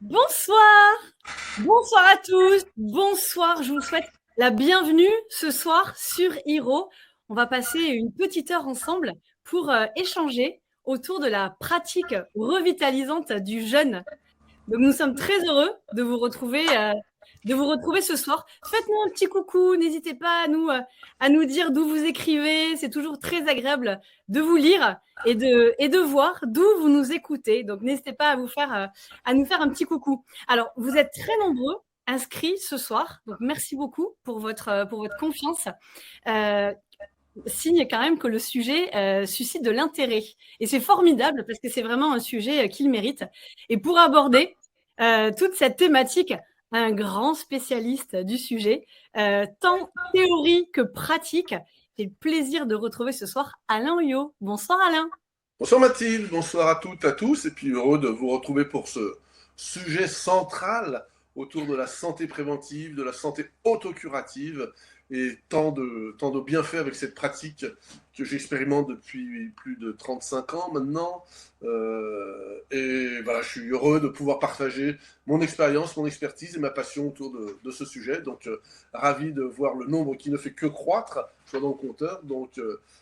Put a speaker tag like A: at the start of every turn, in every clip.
A: Bonsoir, bonsoir à tous, bonsoir, je vous souhaite la bienvenue ce soir sur Hiro. On va passer une petite heure ensemble pour échanger autour de la pratique revitalisante du jeûne. Donc, nous sommes très heureux de vous retrouver ce soir. Faites-nous un petit coucou, n'hésitez pas à nous dire d'où vous écrivez. C'est toujours très agréable de vous lire et de voir d'où vous nous écoutez. Donc, n'hésitez pas à nous faire un petit coucou. Alors, vous êtes très nombreux inscrits ce soir. Donc, merci beaucoup pour votre confiance. Euh, Signe quand même que le sujet suscite de l'intérêt. Et c'est formidable parce que c'est vraiment un sujet qu'il mérite. Et pour aborder toute cette thématique, un grand spécialiste du sujet, tant théorie que pratique. J'ai le plaisir de retrouver ce soir Alain Huyot. Bonsoir Alain.
B: Bonsoir Mathilde, bonsoir à toutes, à tous, et puis heureux de vous retrouver pour ce sujet central autour de la santé préventive, de la santé autocurative, et tant de bienfaits avec cette pratique que j'expérimente depuis plus de 35 ans maintenant. Et voilà, je suis heureux de pouvoir partager mon expérience, mon expertise et ma passion autour de ce sujet. Donc, ravi de voir le nombre qui ne fait que croître, je vois dans le compteur. Donc,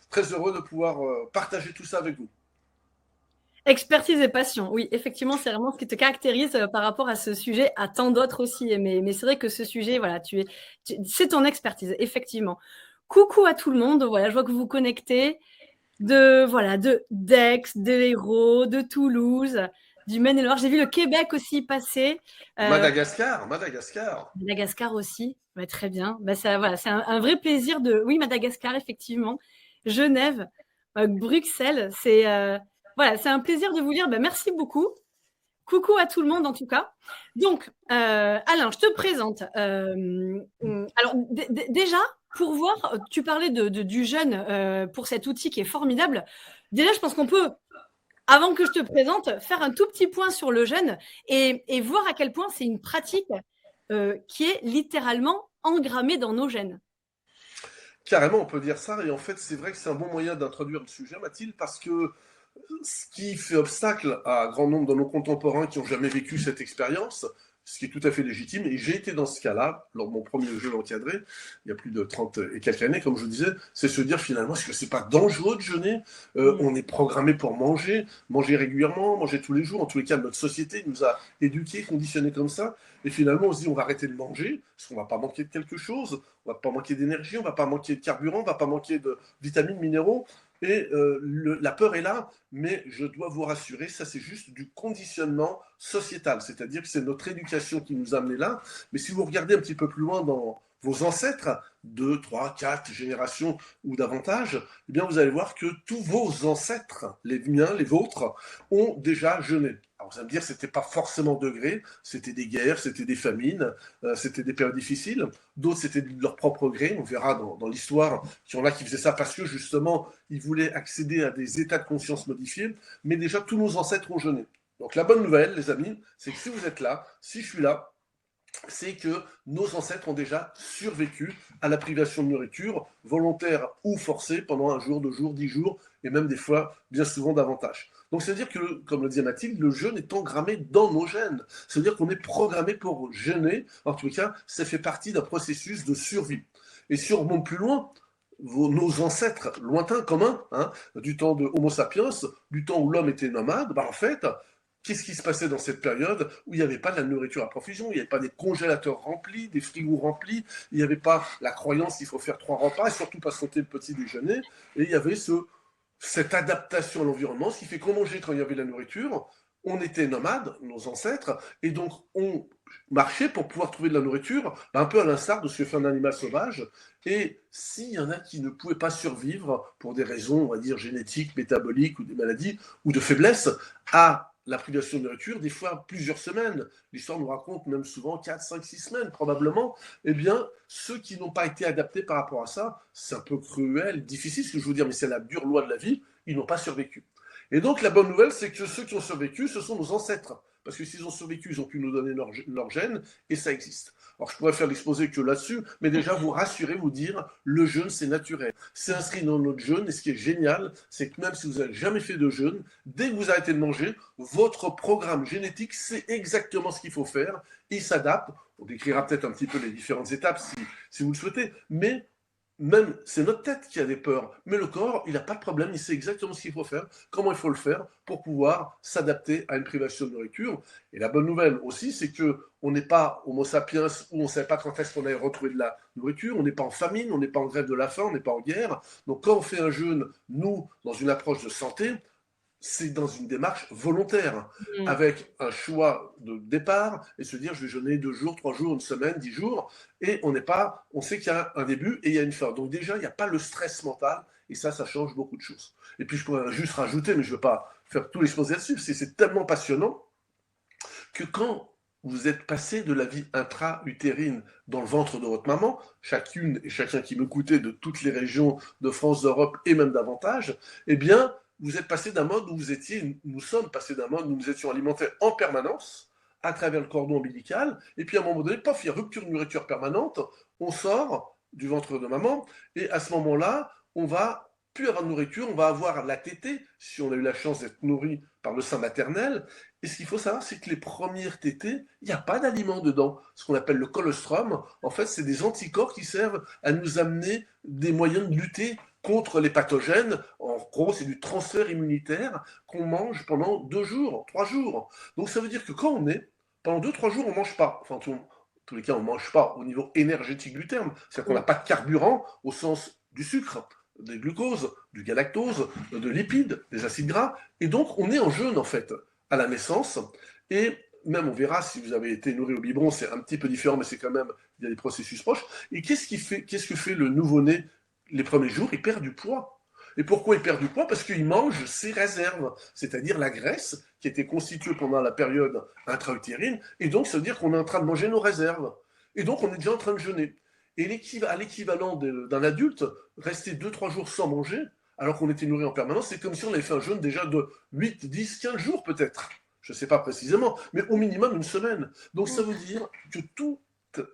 B: très heureux de pouvoir partager tout ça avec vous.
A: Expertise et passion. Oui, effectivement, c'est vraiment ce qui te caractérise par rapport à ce sujet, à tant d'autres aussi. Mais c'est vrai que ce sujet, voilà, c'est ton expertise, effectivement. Coucou à tout le monde. Voilà, je vois que vous vous connectez de d'Aix, de l'Hérault, de Toulouse, du Maine-et-Loire. J'ai vu le Québec aussi passer. Euh,
B: Madagascar, Madagascar.
A: Madagascar aussi. Ouais, très bien. Bah, ça, voilà, c'est un vrai plaisir de. Oui, Madagascar, effectivement. Genève, Bruxelles. Voilà, c'est un plaisir de vous lire. Bah, merci beaucoup. Coucou à tout le monde en tout cas. Donc, Alain, je te présente. Alors, déjà, pour voir, tu parlais du jeûne pour cet outil qui est formidable. Déjà, je pense qu'on peut, avant que je te présente, faire un tout petit point sur le jeûne et voir à quel point c'est une pratique qui est littéralement engrammée dans nos gènes.
B: Carrément, on peut dire ça. Et en fait, c'est vrai que c'est un bon moyen d'introduire le sujet, Mathilde, parce que ce qui fait obstacle à un grand nombre de nos contemporains qui n'ont jamais vécu cette expérience, ce qui est tout à fait légitime, et j'ai été dans ce cas-là, lors de mon premier jeu encadré, il y a plus de 30 et quelques années, comme je vous disais, c'est se dire finalement, est-ce que c'est pas dangereux de jeûner? On est programmé pour manger, manger régulièrement, manger tous les jours, en tous les cas, notre société nous a éduqués, conditionnés comme ça, et finalement on se dit, on va arrêter de manger, parce qu'on va pas manquer de quelque chose, on va pas manquer d'énergie, on va pas manquer de carburant, on va pas manquer de vitamines, minéraux, et la peur est là, mais je dois vous rassurer, ça c'est juste du conditionnement sociétal, c'est-à-dire que c'est notre éducation qui nous a amenés là, mais si vous regardez un petit peu plus loin dans vos ancêtres, 2, 3, 4 générations ou davantage, eh bien vous allez voir que tous vos ancêtres, les miens, les vôtres, ont déjà jeûné. Alors vous allez me dire, c'était pas forcément degré, c'était des guerres, c'était des famines, c'était des périodes difficiles, d'autres c'était de leur propre gré, on verra dans l'histoire qu'il y en a qui faisaient ça parce que justement ils voulaient accéder à des états de conscience modifiés, mais déjà tous nos ancêtres ont jeûné. Donc la bonne nouvelle, les amis, c'est que si vous êtes là, si je suis là, c'est que nos ancêtres ont déjà survécu à la privation de nourriture, volontaire ou forcée, pendant un jour, 2 jours, 10 jours, et même des fois, bien souvent davantage. Donc c'est-à-dire que, comme le disait Mathilde, le jeûne est engrammé dans nos gènes. C'est-à-dire qu'on est programmé pour jeûner. En tout cas, ça fait partie d'un processus de survie. Et si on remonte plus loin, nos ancêtres lointains, communs, hein, du temps de Homo sapiens, du temps où l'homme était nomade, bah en fait, qu'est-ce qui se passait dans cette période où il n'y avait pas de la nourriture à profusion, il n'y avait pas des congélateurs remplis, des frigos remplis, il n'y avait pas la croyance qu'il faut faire 3 repas, et surtout pas sauter le petit déjeuner, et il y avait cette adaptation à l'environnement, ce qui fait qu'on mangeait quand il y avait la nourriture, on était nomades, nos ancêtres, et donc on marchait pour pouvoir trouver de la nourriture, un peu à l'instar de ce que fait un animal sauvage. Et s'il y en a qui ne pouvaient pas survivre pour des raisons, on va dire, génétiques, métaboliques ou des maladies, ou de faiblesse, à la privation de nourriture, des fois plusieurs semaines. L'histoire nous raconte même souvent 4, 5, 6 semaines probablement. Eh bien, ceux qui n'ont pas été adaptés par rapport à ça, c'est un peu cruel, difficile ce que je veux dire, mais c'est la dure loi de la vie, ils n'ont pas survécu. Et donc la bonne nouvelle, c'est que ceux qui ont survécu, ce sont nos ancêtres. parce que s'ils ont survécu, ils ont pu nous donner leur gène, et ça existe. Alors, je pourrais faire l'exposé que là-dessus, mais déjà vous rassurer, vous dire, le jeûne, c'est naturel. C'est inscrit dans notre jeûne, et ce qui est génial, c'est que même si vous n'avez jamais fait de jeûne, dès que vous arrêtez de manger, votre programme génétique sait exactement ce qu'il faut faire, il s'adapte. On décrira peut-être un petit peu les différentes étapes si vous le souhaitez, mais même, c'est notre tête qui a des peurs, mais le corps, il n'a pas de problème, il sait exactement ce qu'il faut faire, comment il faut le faire pour pouvoir s'adapter à une privation de nourriture. Et la bonne nouvelle aussi, c'est qu'on n'est pas Homo sapiens où on ne savait pas quand est-ce qu'on allait retrouver de la nourriture, on n'est pas en famine, on n'est pas en grève de la faim, on n'est pas en guerre. Donc quand on fait un jeûne, nous, dans une approche de santé, c'est dans une démarche volontaire, avec un choix de départ, et se dire je vais jeûner 2 jours, 3 jours, une semaine, 10 jours, et on sait qu'il y a un début et il y a une fin. Donc déjà, il n'y a pas le stress mental, et ça change beaucoup de choses. Et puis je pourrais juste rajouter, mais je ne veux pas faire tout l'exposé là-dessus, c'est tellement passionnant que quand vous êtes passé de la vie intra-utérine dans le ventre de votre maman, chacune et chacun qui m'écoutait de toutes les régions de France, d'Europe et même davantage, eh bien, vous êtes passé d'un mode où nous sommes passés d'un mode où nous étions alimentés en permanence à travers le cordon ombilical, et puis à un moment donné, paf, il y a rupture de nourriture permanente, on sort du ventre de maman, et à ce moment-là, on va plus avoir de nourriture, on va avoir la tétée, si on a eu la chance d'être nourri par le sein maternel, et ce qu'il faut savoir, c'est que les premières tétées, il n'y a pas d'aliments dedans. Ce qu'on appelle le colostrum, en fait, c'est des anticorps qui servent à nous amener des moyens de lutter contre les pathogènes. En gros, c'est du transfert immunitaire qu'on mange pendant 2 jours, 3 jours. Donc ça veut dire que quand on est, pendant 2-3 jours, on ne mange pas. Enfin, en tous les cas, on ne mange pas au niveau énergétique du terme. C'est-à-dire qu'on n'a pas de carburant au sens du sucre, des glucoses, du galactose, de lipides, des acides gras. Et donc, on est en jeûne, en fait, à la naissance. Et même, on verra, si vous avez été nourri au biberon, c'est un petit peu différent, mais c'est quand même, il y a des processus proches. Et qu'est-ce que fait le nouveau-né les premiers jours? Il perd du poids. Et pourquoi il perd du poids? Parce qu'il mange ses réserves, c'est-à-dire la graisse qui était constituée pendant la période intra-utérine. Et donc, ça veut dire qu'on est en train de manger nos réserves. Et donc, on est déjà en train de jeûner. Et à l'équivalent d'un adulte, rester 2-3 jours sans manger, alors qu'on était nourri en permanence, c'est comme si on avait fait un jeûne déjà de 8, 10, 15 jours peut-être. Je ne sais pas précisément, mais au minimum une semaine. Donc ça veut dire que toutes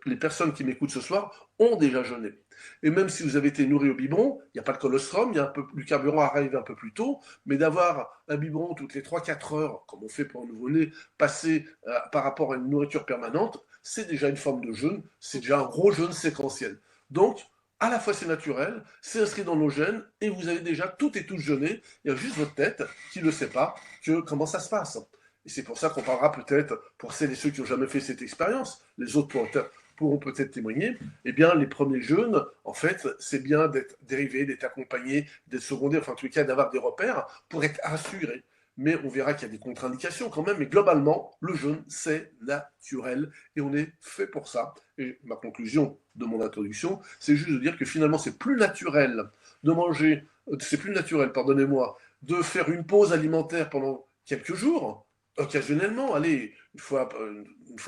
B: les personnes qui m'écoutent ce soir ont déjà jeûné. Et même si vous avez été nourri au biberon, il n'y a pas de colostrum, il y a du carburant arrive un peu plus tôt, mais d'avoir un biberon toutes les 3-4 heures, comme on fait pour un nouveau-né, passé par rapport à une nourriture permanente, c'est déjà une forme de jeûne, c'est déjà un gros jeûne séquentiel. Donc, à la fois c'est naturel, c'est inscrit dans nos gènes, et vous avez déjà tout et tout jeûné, il y a juste votre tête qui ne sait pas comment ça se passe. Et c'est pour ça qu'on parlera peut-être, pour celles et ceux qui n'ont jamais fait cette expérience, les autres pourront peut-être témoigner, eh bien, les premiers jeûnes, en fait, c'est bien d'être dérivé, d'être accompagné, d'être secondé, enfin, en tout cas, d'avoir des repères pour être assuré. Mais on verra qu'il y a des contre-indications quand même, mais globalement, le jeûne, c'est naturel, et on est fait pour ça. Et ma conclusion de mon introduction, c'est juste de dire que finalement, c'est plus naturel de manger, c'est plus naturel, pardonnez-moi, de faire une pause alimentaire pendant quelques jours, occasionnellement, allez, une fois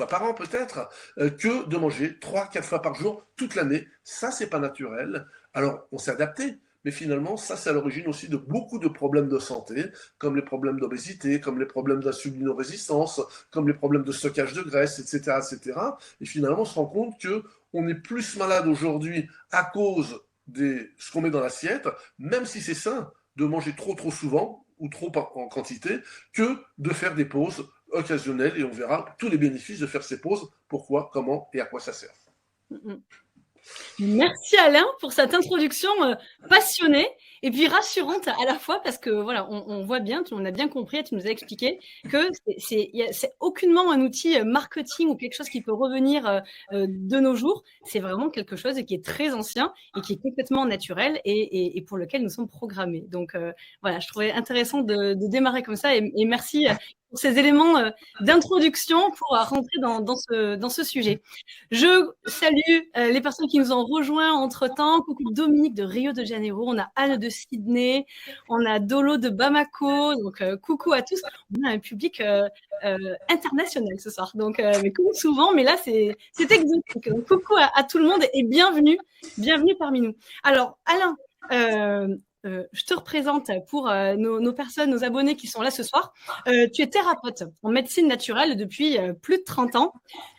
B: par an peut-être, que de manger 3-4 fois par jour toute l'année. Ça, c'est pas naturel. Alors, on s'est adapté, mais finalement, ça, c'est à l'origine aussi de beaucoup de problèmes de santé, comme les problèmes d'obésité, comme les problèmes d'insulinorésistance, comme les problèmes de stockage de graisse, etc., etc. Et finalement, on se rend compte qu'on est plus malade aujourd'hui à cause de ce qu'on met dans l'assiette, même si c'est sain de manger trop souvent, ou trop en quantité, que de faire des pauses occasionnelles, et on verra tous les bénéfices de faire ces pauses, pourquoi, comment et à quoi ça sert.
A: Merci Alain pour cette introduction passionnée et puis rassurante à la fois, parce que voilà, on voit bien, on a bien compris, tu nous as expliqué que c'est aucunement un outil marketing ou quelque chose qui peut revenir de nos jours. C'est vraiment quelque chose qui est très ancien et qui est complètement naturel et pour lequel nous sommes programmés. Donc voilà, je trouvais intéressant de démarrer comme ça et merci pour ces éléments d'introduction pour rentrer dans ce sujet. Je salue les personnes qui nous ont rejoints entre-temps. Coucou Dominique de Rio de Janeiro, on a Anne de Sydney, on a Dolo de Bamako, donc coucou à tous. On a un public international ce soir, donc mais comme souvent, mais là c'est exotique. Donc coucou à tout le monde et bienvenue parmi nous. Alors Alain, je te représente pour nos personnes, nos abonnés qui sont là ce soir. Tu es thérapeute en médecine naturelle depuis plus de 30 ans.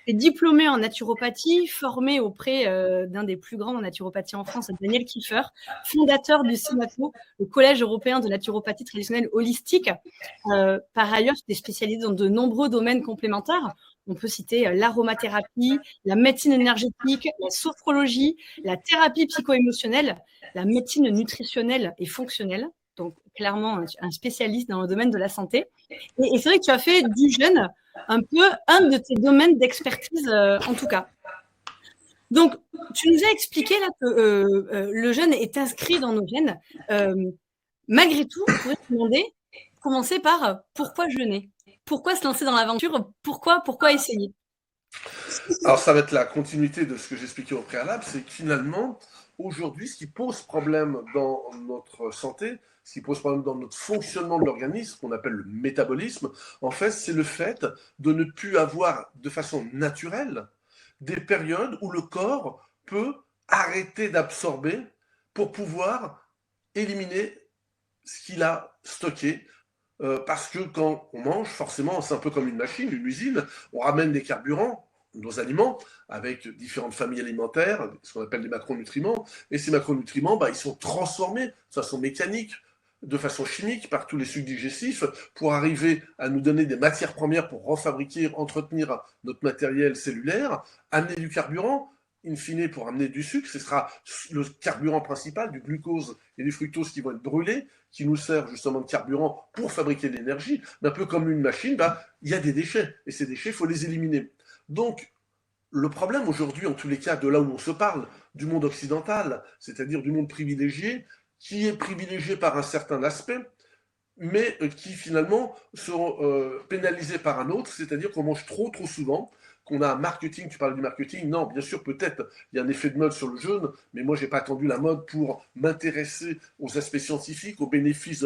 A: Tu es diplômée en naturopathie, formée auprès d'un des plus grands en naturopathie en France, Daniel Kieffer, fondateur du CINATO, le Collège européen de naturopathie traditionnelle holistique. Par ailleurs, tu es spécialisée dans de nombreux domaines complémentaires. On peut citer l'aromathérapie, la médecine énergétique, la sophrologie, la thérapie psycho-émotionnelle, la médecine nutritionnelle et fonctionnelle. Donc, clairement, un spécialiste dans le domaine de la santé. Et c'est vrai que tu as fait du jeûne un peu un de tes domaines d'expertise, en tout cas. Donc, tu nous as expliqué là que le jeûne est inscrit dans nos gènes. Malgré tout, je pourrais te demander, commencer par pourquoi jeûner? Pourquoi se lancer dans l'aventure? Pourquoi essayer?
B: Alors ça va être la continuité de ce que j'expliquais au préalable, c'est que finalement, aujourd'hui, ce qui pose problème dans notre santé, ce qui pose problème dans notre fonctionnement de l'organisme, qu'on appelle le métabolisme, en fait, c'est le fait de ne plus avoir de façon naturelle des périodes où le corps peut arrêter d'absorber pour pouvoir éliminer ce qu'il a stocké. Parce que quand on mange, forcément, c'est un peu comme une machine, une usine, on ramène des carburants, nos aliments, avec différentes familles alimentaires, ce qu'on appelle des macronutriments, et ces macronutriments, ils sont transformés de façon mécanique, de façon chimique, par tous les sucs digestifs, pour arriver à nous donner des matières premières pour refabriquer, entretenir notre matériel cellulaire, amener du carburant, in fine, pour amener du sucre, ce sera le carburant principal, du glucose et du fructose qui vont être brûlés, qui nous sert justement de carburant pour fabriquer de l'énergie. Mais un peu comme une machine, il y a des déchets, et ces déchets, il faut les éliminer. Donc, le problème aujourd'hui, en tous les cas, de là où on se parle, du monde occidental, c'est-à-dire du monde privilégié, qui est privilégié par un certain aspect, mais qui finalement seront pénalisés par un autre, c'est-à-dire qu'on mange trop souvent, qu'on a un marketing, tu parles du marketing, non, bien sûr, peut-être, il y a un effet de mode sur le jeûne, mais moi, j'ai pas attendu la mode pour m'intéresser aux aspects scientifiques, aux bénéfices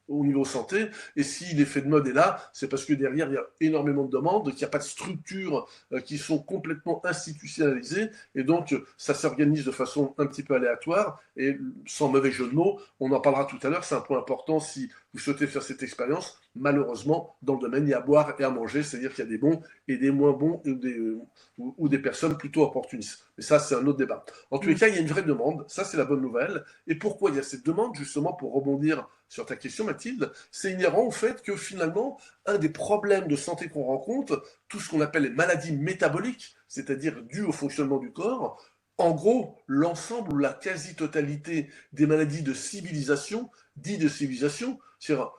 B: au niveau santé, et si l'effet de mode est là, c'est parce que derrière, il y a énormément de demandes, qu'il n'y a pas de structures qui sont complètement institutionnalisées, et donc ça s'organise de façon un petit peu aléatoire, et sans mauvais jeu de mots, on en parlera tout à l'heure, c'est un point important si vous souhaitez faire cette expérience. Malheureusement, dans le domaine, il y a à boire et à manger, c'est-à-dire qu'il y a des bons et des moins bons, ou des personnes plutôt opportunistes. Mais ça, c'est un autre débat. En tous les cas, il y a une vraie demande, ça c'est la bonne nouvelle. Et pourquoi il y a cette demande, justement, pour rebondir sur ta question, Mathilde, c'est inhérent au fait que finalement, un des problèmes de santé qu'on rencontre, tout ce qu'on appelle les maladies métaboliques, c'est-à-dire dues au fonctionnement du corps, en gros, l'ensemble ou la quasi-totalité des maladies de civilisation, dites de civilisation, c'est-à-dire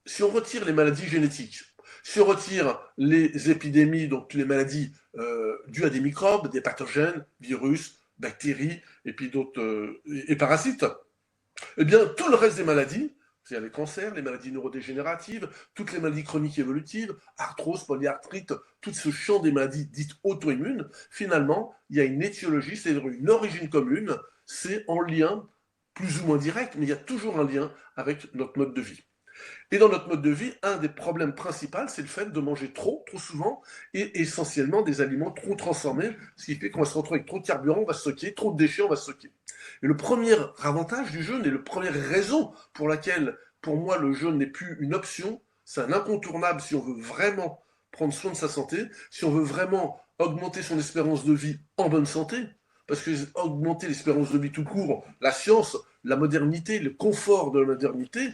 B: si on retire les maladies génétiques, si on retire les épidémies, donc toutes les maladies dues à des microbes, des pathogènes, virus, bactéries, et puis d'autres, et parasites, eh bien, tout le reste des maladies, c'est-à-dire les cancers, les maladies neurodégénératives, toutes les maladies chroniques évolutives, arthrose, polyarthrite, tout ce champ des maladies dites auto-immunes, finalement, il y a une étiologie, c'est-à-dire une origine commune, c'est en lien, plus ou moins direct, mais il y a toujours un lien avec notre mode de vie. Et dans notre mode de vie, un des problèmes principaux, c'est le fait de manger trop souvent, et essentiellement des aliments trop transformés, ce qui fait qu'on va se retrouver avec trop de carburant, on va stocker, trop de déchets, on va stocker. Et le premier avantage du jeûne, et la première raison pour laquelle, pour moi, le jeûne n'est plus une option, c'est un incontournable si on veut vraiment prendre soin de sa santé, si on veut vraiment augmenter son espérance de vie en bonne santé, parce que augmenter l'espérance de vie tout court, la science, la modernité, le confort de la modernité,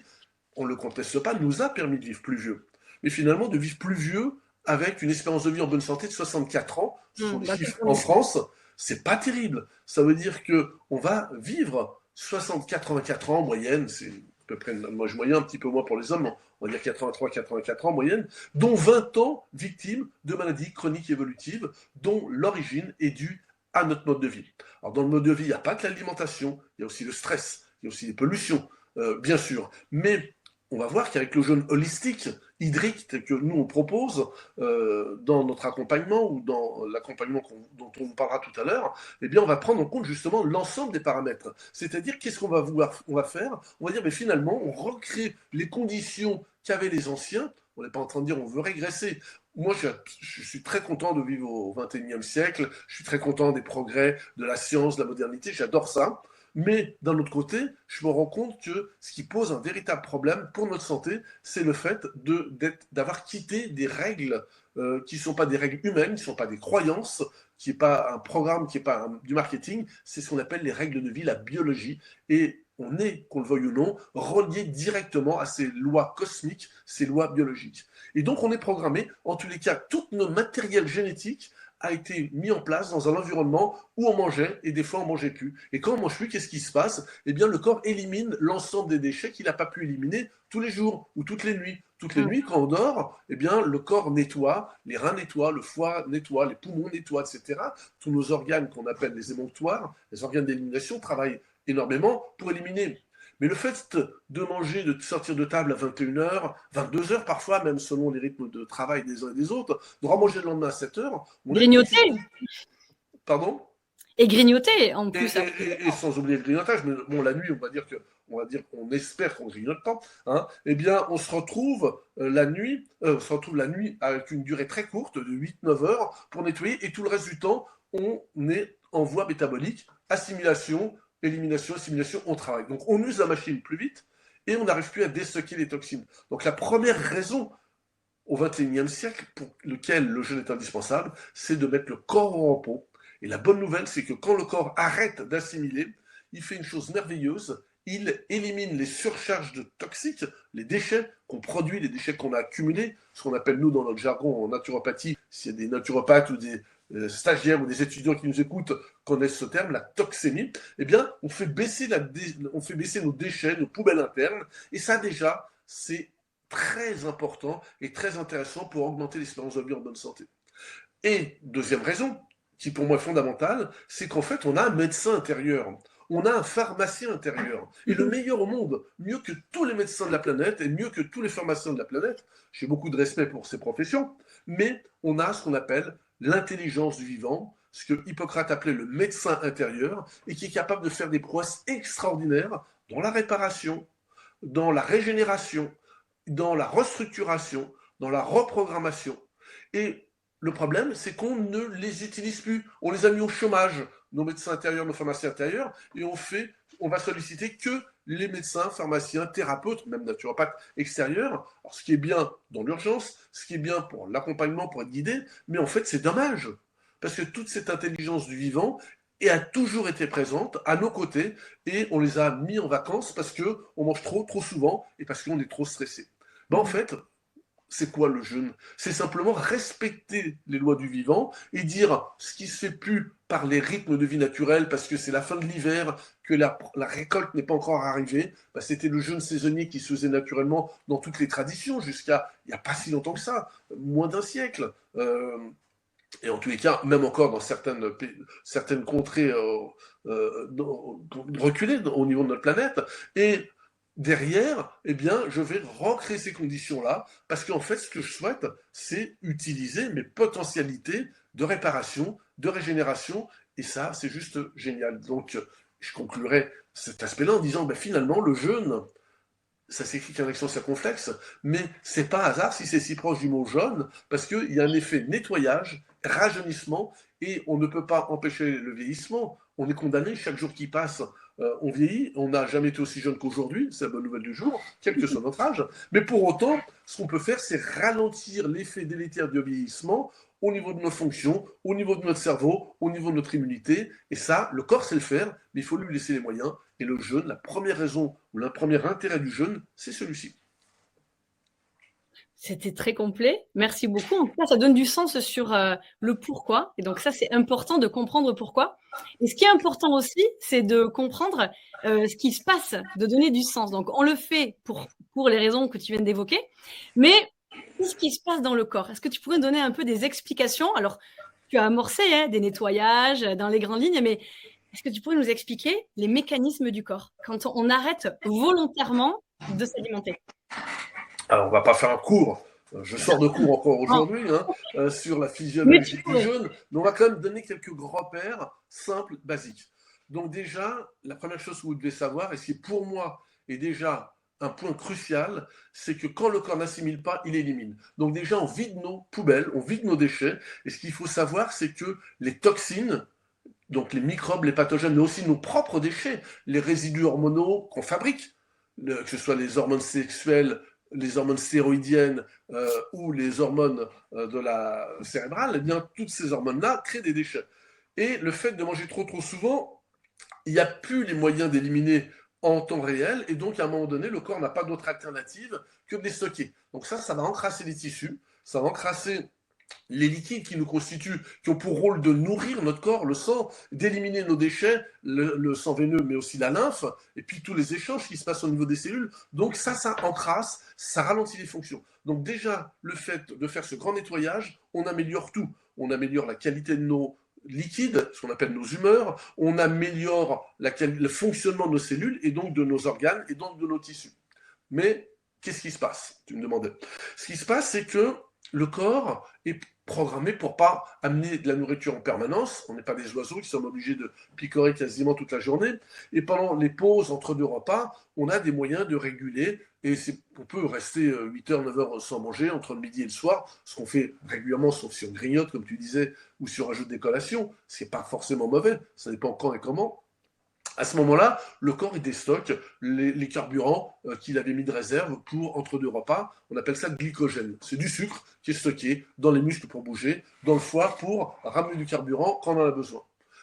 B: on ne le conteste pas, nous a permis de vivre plus vieux. Mais finalement, de vivre plus vieux avec une espérance de vie en bonne santé de 64 ans, ce sont des chiffres en France, c'est pas terrible. Ça veut dire qu'on va vivre 84 ans en moyenne, c'est à peu près un âge moyen, un petit peu moins pour les hommes, on va dire 83-84 ans en moyenne, dont 20 ans victimes de maladies chroniques évolutives, dont l'origine est due à notre mode de vie. Alors dans le mode de vie, il n'y a pas que l'alimentation, il y a aussi le stress, il y a aussi les pollutions, bien sûr, mais on va voir qu'avec le jeûne holistique, hydrique, tel que nous on propose dans notre accompagnement ou dans l'accompagnement dont on vous parlera tout à l'heure, eh bien on va prendre en compte justement l'ensemble des paramètres. C'est-à-dire qu'est-ce qu'on va faire? On va dire mais finalement on recrée les conditions qu'avaient les anciens. On n'est pas en train de dire on veut régresser. Moi, je suis très content de vivre au XXIe siècle. Je suis très content des progrès de la science, de la modernité. J'adore ça. Mais d'un autre côté, je me rends compte que ce qui pose un véritable problème pour notre santé, c'est le fait d'avoir quitté des règles qui ne sont pas des règles humaines, qui ne sont pas des croyances, qui n'est pas un programme, qui n'est pas du marketing, c'est ce qu'on appelle les règles de vie, la biologie. Et on est, qu'on le veuille ou non, relié directement à ces lois cosmiques, ces lois biologiques. Et donc on est programmé, en tous les cas, tout notre matériel génétique a été mis en place dans un environnement où on mangeait et des fois on mangeait plus. Et quand on mange plus, qu'est-ce qui se passe? Eh bien, le corps élimine l'ensemble des déchets qu'il n'a pas pu éliminer tous les jours ou toutes les nuits. Toutes les nuits, quand on dort, eh bien, le corps nettoie, les reins nettoient, le foie nettoie, les poumons nettoient, etc. Tous nos organes qu'on appelle les émonctoires, les organes d'élimination, travaillent énormément pour éliminer. Mais le fait de manger, de sortir de table à 21h, 22h parfois, même selon les rythmes de travail des uns et des autres, de remanger le lendemain à 7h, on a une
A: Grignoter.
B: Pardon?
A: Et grignoter en
B: Et,
A: plus.
B: et sans oublier le grignotage, mais bon, la nuit, on va dire qu'on espère qu'on grignote pas, hein, eh bien, on se retrouve la nuit avec une durée très courte de 8-9 heures pour nettoyer, et tout le reste du temps, on est en voie métabolique, assimilation, élimination, assimilation, on travaille. Donc, on use la machine plus vite et on n'arrive plus à déstocker les toxines. Donc, la première raison au XXIe siècle pour lequel le jeûne est indispensable, c'est de mettre le corps au repos. Et la bonne nouvelle, c'est que quand le corps arrête d'assimiler, il fait une chose merveilleuse, il élimine les surcharges de toxiques, les déchets qu'on produit, les déchets qu'on a accumulés, ce qu'on appelle nous dans notre jargon en naturopathie, s'il y a des naturopathes ou des stagiaires ou des étudiants qui nous écoutent connaissent ce terme, la toxémie, eh bien, on fait baisser nos déchets, nos poubelles internes, et ça déjà, c'est très important et très intéressant pour augmenter l'espérance de vie en bonne santé. Et deuxième raison, qui pour moi est fondamentale, c'est qu'en fait, on a un médecin intérieur. On a un pharmacien intérieur. Et le meilleur au monde, mieux que tous les médecins de la planète et mieux que tous les pharmaciens de la planète, j'ai beaucoup de respect pour ces professions, mais on a ce qu'on appelle l'intelligence du vivant, ce que Hippocrate appelait le médecin intérieur, et qui est capable de faire des prouesses extraordinaires dans la réparation, dans la régénération, dans la restructuration, dans la reprogrammation. Et le problème, c'est qu'on ne les utilise plus. On les a mis au chômage, nos médecins intérieurs, nos pharmaciens intérieurs, et on va solliciter que les médecins, pharmaciens, thérapeutes, même naturopathes extérieurs. Alors, ce qui est bien dans l'urgence, ce qui est bien pour l'accompagnement, pour être guidé, mais en fait, c'est dommage. Parce que toute cette intelligence du vivant a toujours été présente à nos côtés et on les a mis en vacances parce qu'on mange trop souvent et parce qu'on est trop stressé. En fait, c'est quoi le jeûne? C'est simplement respecter les lois du vivant et dire ce qui se fait plus par les rythmes de vie naturels parce que c'est la fin de l'hiver, que la récolte n'est pas encore arrivée. C'était le jeûne saisonnier qui se faisait naturellement dans toutes les traditions jusqu'à il n'y a pas si longtemps que ça, moins d'un siècle. Et en tous les cas, même encore dans certaines contrées reculées au niveau de notre planète. Et derrière, eh bien, je vais recréer ces conditions-là, parce qu'en fait, ce que je souhaite, c'est utiliser mes potentialités de réparation, de régénération, et ça, c'est juste génial. Donc, je conclurai cet aspect-là en disant, finalement, le jeûne, ça s'écrit qu'un accent circonflexe, mais c'est pas hasard si c'est si proche du mot jaune, parce qu'il y a un effet nettoyage, rajeunissement, et on ne peut pas empêcher le vieillissement. On est condamné, chaque jour qui passe, on vieillit, on n'a jamais été aussi jeune qu'aujourd'hui, c'est la bonne nouvelle du jour, quel que soit notre âge, mais pour autant, ce qu'on peut faire, c'est ralentir l'effet délétère du vieillissement au niveau de nos fonctions, au niveau de notre cerveau, au niveau de notre immunité, et ça, le corps sait le faire, mais il faut lui laisser les moyens, et le jeûne, la première raison, ou le premier intérêt du jeûne, c'est celui-ci.
A: C'était très complet. Merci beaucoup. En tout cas, ça donne du sens sur le pourquoi. Et donc, ça, c'est important de comprendre pourquoi. Et ce qui est important aussi, c'est de comprendre ce qui se passe, de donner du sens. Donc, on le fait pour les raisons que tu viens d'évoquer. Mais qu'est-ce qui se passe dans le corps? Est-ce que tu pourrais donner un peu des explications? Alors, tu as amorcé des nettoyages dans les grandes lignes, mais est-ce que tu pourrais nous expliquer les mécanismes du corps quand on arrête volontairement de s'alimenter?
B: Alors, on va pas faire un cours, je sors de cours encore aujourd'hui, sur la physiologie du jeûne, mais on va quand même donner quelques repères simples, basiques. Donc déjà, la première chose que vous devez savoir, et ce qui pour moi est déjà un point crucial, c'est que quand le corps n'assimile pas, il élimine. Donc déjà, on vide nos poubelles, on vide nos déchets, et ce qu'il faut savoir, c'est que les toxines donc les microbes, les pathogènes, mais aussi nos propres déchets, les résidus hormonaux qu'on fabrique, que ce soit les hormones sexuelles, les hormones stéroïdiennes ou les hormones de la cérébrale, eh bien, toutes ces hormones-là créent des déchets. Et le fait de manger trop souvent, il n'y a plus les moyens d'éliminer en temps réel, et donc à un moment donné, le corps n'a pas d'autre alternative que de les stocker. Donc ça va encrasser les tissus, ça va encrasser les liquides qui nous constituent, qui ont pour rôle de nourrir notre corps, le sang, d'éliminer nos déchets, le sang veineux, mais aussi la lymphe, et puis tous les échanges qui se passent au niveau des cellules. Donc ça encrasse, ça ralentit les fonctions. Donc déjà, le fait de faire ce grand nettoyage, on améliore tout. On améliore la qualité de nos liquides, ce qu'on appelle nos humeurs, on améliore le fonctionnement de nos cellules, et donc de nos organes, et donc de nos tissus. Mais qu'est-ce qui se passe? Tu me demandais. Ce qui se passe, c'est que le corps est programmé pour pas amener de la nourriture en permanence. On n'est pas des oiseaux qui sont obligés de picorer quasiment toute la journée. Et pendant les pauses entre deux repas, on a des moyens de réguler. Et on peut rester 8 heures, 9 heures sans manger entre le midi et le soir, ce qu'on fait régulièrement, sauf si on grignote, comme tu disais, ou si on rajoute des collations. Ce n'est pas forcément mauvais, ça dépend quand et comment. À ce moment-là, le corps il déstocke les carburants qu'il avait mis de réserve pour entre deux repas. On appelle ça glycogène. C'est du sucre qui est stocké dans les muscles pour bouger, dans le foie pour ramener du carburant quand on en a besoin.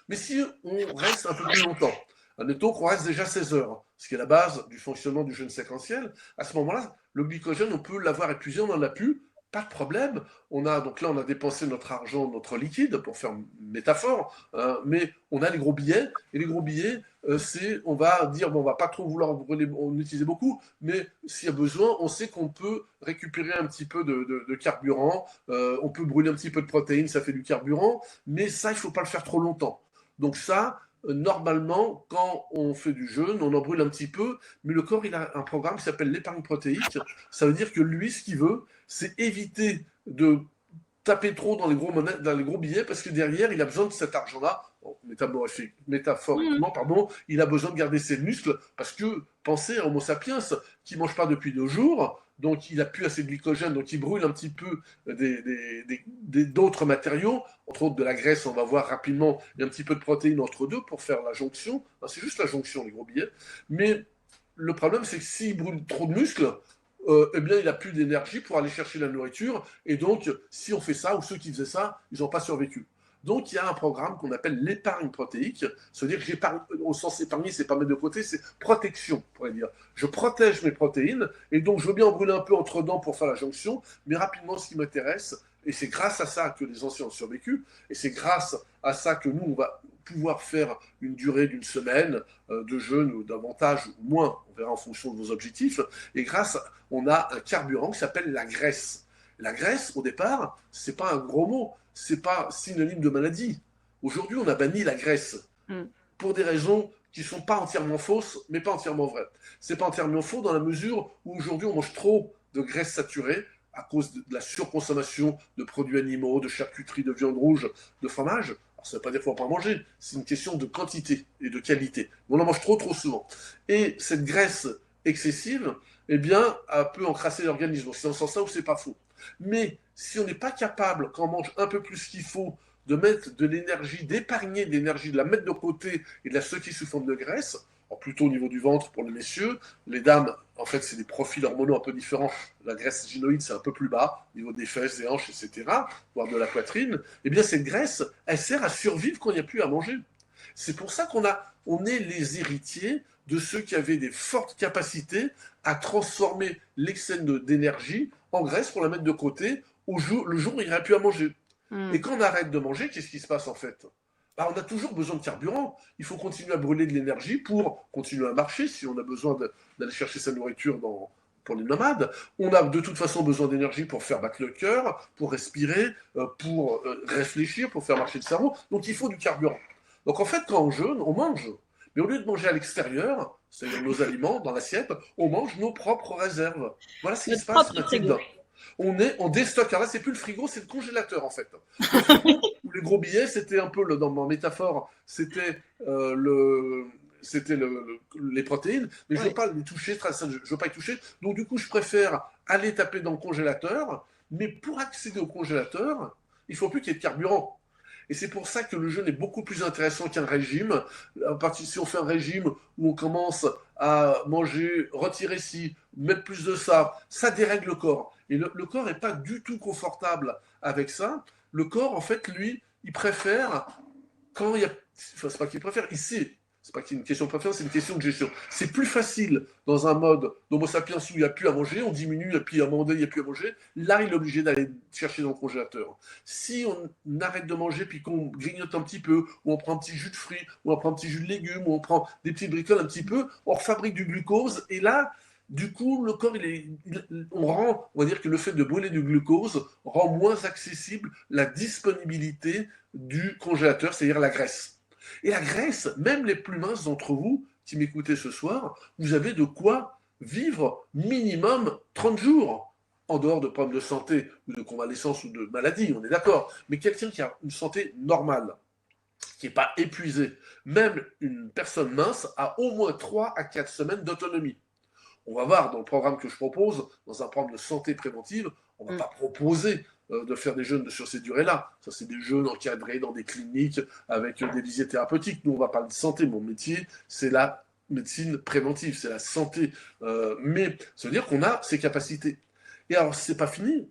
B: Mais si on reste un peu plus longtemps, admettons qu'on reste déjà 16 heures, ce qui est la base du fonctionnement du jeûne séquentiel, à ce moment-là, le glycogène, on peut l'avoir épuisé, on n'en a plus, pas de problème. Donc là, on a dépensé notre argent, notre liquide, pour faire une métaphore, mais on a les gros billets, et les gros billets, on va dire, bon, on va pas trop vouloir en utiliser beaucoup, mais s'il y a besoin, on sait qu'on peut récupérer un petit peu de carburant, on peut brûler un petit peu de protéines, ça fait du carburant, mais ça, il faut pas le faire trop longtemps. Donc ça, normalement, quand on fait du jeûne, on en brûle un petit peu, mais le corps, il a un programme qui s'appelle l'épargne protéique. Ça veut dire que lui, ce qu'il veut, c'est éviter de taper trop dans dans les gros billets, parce que derrière, il a besoin de cet argent-là. Métaphoriquement, pardon, il a besoin de garder ses muscles, parce que pensez à Homo sapiens, qui ne mange pas depuis 2 jours, donc il n'a plus assez de glycogène, donc il brûle un petit peu d'autres matériaux, entre autres de la graisse, on va voir rapidement, et un petit peu de protéines entre deux pour faire la jonction. C'est juste la jonction, les gros billets. Mais le problème, c'est que s'il brûle trop de muscles, eh bien, il n'a plus d'énergie pour aller chercher la nourriture. Et donc, si on fait ça, ou ceux qui faisaient ça, ils n'ont pas survécu. Donc, il y a un programme qu'on appelle l'épargne protéique. C'est-à-dire que j'épargne, au sens épargner, c'est pas mettre de côté, c'est protection, on pourrait dire. Je protège mes protéines, et donc je veux bien en brûler un peu entre dents pour faire la jonction, mais rapidement, ce qui m'intéresse, et c'est grâce à ça que les anciens ont survécu, et c'est grâce à ça que nous, on va pouvoir faire une durée d'une semaine de jeûne ou davantage ou moins, on verra en fonction de vos objectifs, et on a un carburant qui s'appelle la graisse. La graisse, au départ, c'est pas un gros mot, c'est pas synonyme de maladie. Aujourd'hui, on a banni la graisse pour des raisons qui ne sont pas entièrement fausses, mais pas entièrement vraies. C'est pas entièrement faux dans la mesure où aujourd'hui on mange trop de graisse saturée à cause de la surconsommation de produits animaux, de charcuterie, de viande rouge, de fromage. Alors, ça ne veut pas dire qu'il ne faut pas en manger, c'est une question de quantité et de qualité. On en mange trop souvent. Et cette graisse excessive, eh bien, peut encrasser l'organisme. C'est dans ce sens-là où c'est pas faux. Mais si on n'est pas capable, quand on mange un peu plus qu'il faut, de mettre de l'énergie, d'épargner de l'énergie, de la mettre de côté et de la stocker sous forme de graisse, plutôt au niveau du ventre pour les messieurs, les dames, en fait, c'est des profils hormonaux un peu différents. La graisse gynoïde, c'est un peu plus bas, au niveau des fesses, des hanches, etc., voire de la poitrine. Eh bien, cette graisse, elle sert à survivre quand il n'y a plus à manger. C'est pour ça on est les héritiers de ceux qui avaient des fortes capacités à transformer l'excès d'énergie en graisse pour la mettre de côté le jour où il n'y aurait plus à manger. Et quand on arrête de manger, qu'est-ce qui se passe en fait? On a toujours besoin de carburant. Il faut continuer à brûler de l'énergie pour continuer à marcher si on a besoin d'aller chercher sa nourriture pour les nomades. On a de toute façon besoin d'énergie pour faire battre le cœur, pour respirer, pour réfléchir, pour faire marcher le cerveau. Donc il faut du carburant. Donc en fait, quand on jeûne, on mange. Mais au lieu de manger à l'extérieur, c'est-à-dire nos aliments dans l'assiette, on mange nos propres réserves. Voilà ce qui se passe, Mathilde. On déstocke. Alors là, c'est plus le frigo, c'est le congélateur en fait. Le frigo, les gros billets, c'était un peu, dans ma métaphore, c'était les protéines, mais je ne veux pas les toucher, je ne veux pas y toucher. Donc du coup, je préfère aller taper dans le congélateur, mais pour accéder au congélateur, il ne faut plus qu'il y ait de carburant. Et c'est pour ça que le jeûne est beaucoup plus intéressant qu'un régime. À partir, si on fait un régime où on commence à manger, retirer ci, mettre plus de ça dérègle le corps. Et le corps n'est pas du tout confortable avec ça. Le corps, en fait, lui, il préfère quand il y a. Enfin, c'est pas qu'il préfère, il sait. C'est pas qu'il y a une question de préférence, c'est une question de gestion. C'est plus facile dans un mode d'Homo sapiens où il n'y a plus à manger, on diminue, et puis à un moment donné, il n'y a plus à manger. Là, il est obligé d'aller chercher dans le congélateur. Si on arrête de manger, puis qu'on grignote un petit peu, ou on prend un petit jus de fruits, ou on prend un petit jus de légumes, ou on prend des petites bricoles un petit peu, on fabrique du glucose, et là, du coup, le corps, on va dire que le fait de brûler du glucose rend moins accessible la disponibilité du congélateur, c'est-à-dire la graisse. Et la graisse, même les plus minces d'entre vous qui m'écoutez ce soir, vous avez de quoi vivre minimum 30 jours, en dehors de problèmes de santé ou de convalescence ou de maladie, on est d'accord. Mais quelqu'un qui a une santé normale, qui n'est pas épuisé, même une personne mince a au moins 3 à 4 semaines d'autonomie. On va voir dans le programme que je propose, dans un programme de santé préventive, on ne va pas proposer de faire des jeûnes sur ces durées-là. Ça, c'est des jeûnes encadrés dans des cliniques avec des visées thérapeutiques. Nous, on va parler de santé. Mon métier, c'est la médecine préventive, c'est la santé. Mais ça veut dire qu'on a ces capacités. Et alors, c'est pas fini.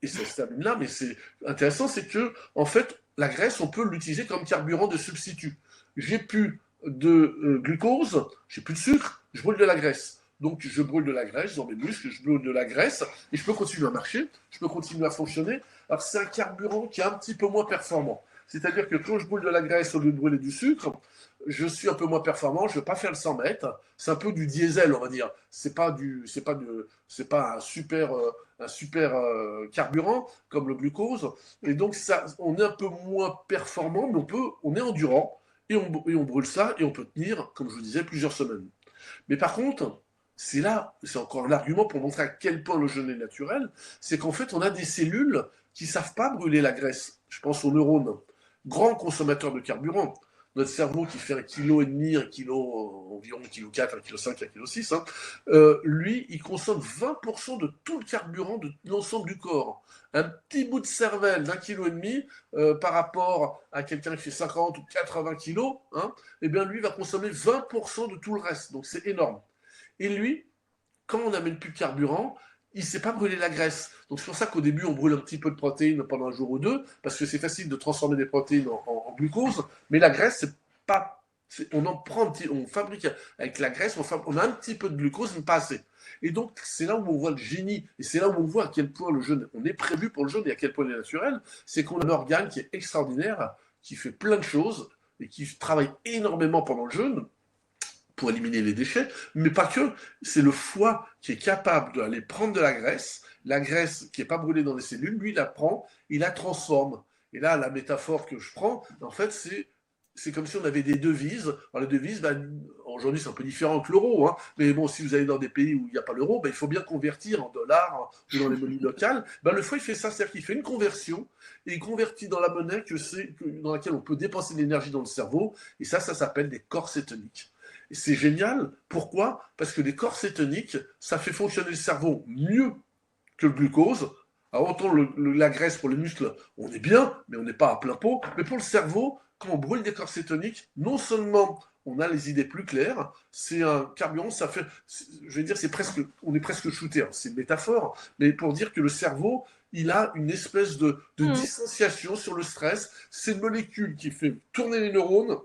B: Et ça se termine là, mais c'est intéressant, c'est que, en fait, la graisse, on peut l'utiliser comme carburant de substitut. J'ai plus de glucose, j'ai plus de sucre, je brûle de la graisse. Donc, je brûle de la graisse dans mes muscles, je brûle de la graisse, et je peux continuer à marcher, je peux continuer à fonctionner. Alors, c'est un carburant qui est un petit peu moins performant. C'est-à-dire que quand je brûle de la graisse au lieu de brûler du sucre, je suis un peu moins performant, je ne vais pas faire le 100 mètres. C'est un peu du diesel, on va dire. C'est pas un super carburant comme le glucose. Et donc, ça, on est un peu moins performant, mais on est endurant et on brûle ça et on peut tenir, comme je vous disais, plusieurs semaines. Mais par contre, c'est encore un argument pour montrer à quel point le jeûne est naturel, c'est qu'en fait, on a des cellules qui ne savent pas brûler la graisse. Je pense aux neurones, grands consommateurs de carburant. Notre cerveau qui fait 1,5 kg, environ 1,4 kg, 1,5 kg, 1,6 kg, lui, il consomme 20% de tout le carburant de l'ensemble du corps. Un petit bout de cervelle d'1,5 kg par rapport à quelqu'un qui fait 50 ou 80 kg, hein, eh bien lui va consommer 20% de tout le reste. Donc c'est énorme. Et lui, quand on n'amène plus de carburant, il ne sait pas brûler la graisse. Donc c'est pour ça qu'au début, on brûle un petit peu de protéines pendant un jour ou deux, parce que c'est facile de transformer des protéines en glucose, mais la graisse, c'est pas. On en prend, on fabrique avec la graisse, on a un petit peu de glucose, mais pas assez. Et donc, c'est là où on voit le génie, et c'est là où on voit à quel point le jeûne, on est prévu pour le jeûne et à quel point il est naturel, c'est qu'on a un organe qui est extraordinaire, qui fait plein de choses, et qui travaille énormément pendant le jeûne, pour éliminer les déchets, mais pas que. C'est le foie qui est capable d'aller prendre de la graisse qui n'est pas brûlée dans les cellules, lui, il la prend, il la transforme. Et là, la métaphore que je prends, en fait, c'est comme si on avait des devises. Alors, les devises, aujourd'hui, c'est un peu différent que l'euro, hein, mais bon, si vous allez dans des pays où il n'y a pas l'euro, il faut bien convertir en dollars ou dans les monnaies locales. Le foie, il fait ça, c'est-à-dire qu'il fait une conversion et il convertit dans la monnaie dans laquelle on peut dépenser de l'énergie dans le cerveau, et ça s'appelle des corps cétoniques. Et c'est génial. Pourquoi? Parce que les corps cétoniques, ça fait fonctionner le cerveau mieux que le glucose. Alors autant la graisse pour les muscles, on est bien, mais on n'est pas à plein pot. Mais pour le cerveau, quand on brûle des corps cétoniques, non seulement on a les idées plus claires, c'est un carburant, ça fait, je vais dire, on est presque shooté, hein, c'est une métaphore, mais pour dire que le cerveau, il a une espèce de dissociation sur le stress. C'est une molécule qui fait tourner les neurones,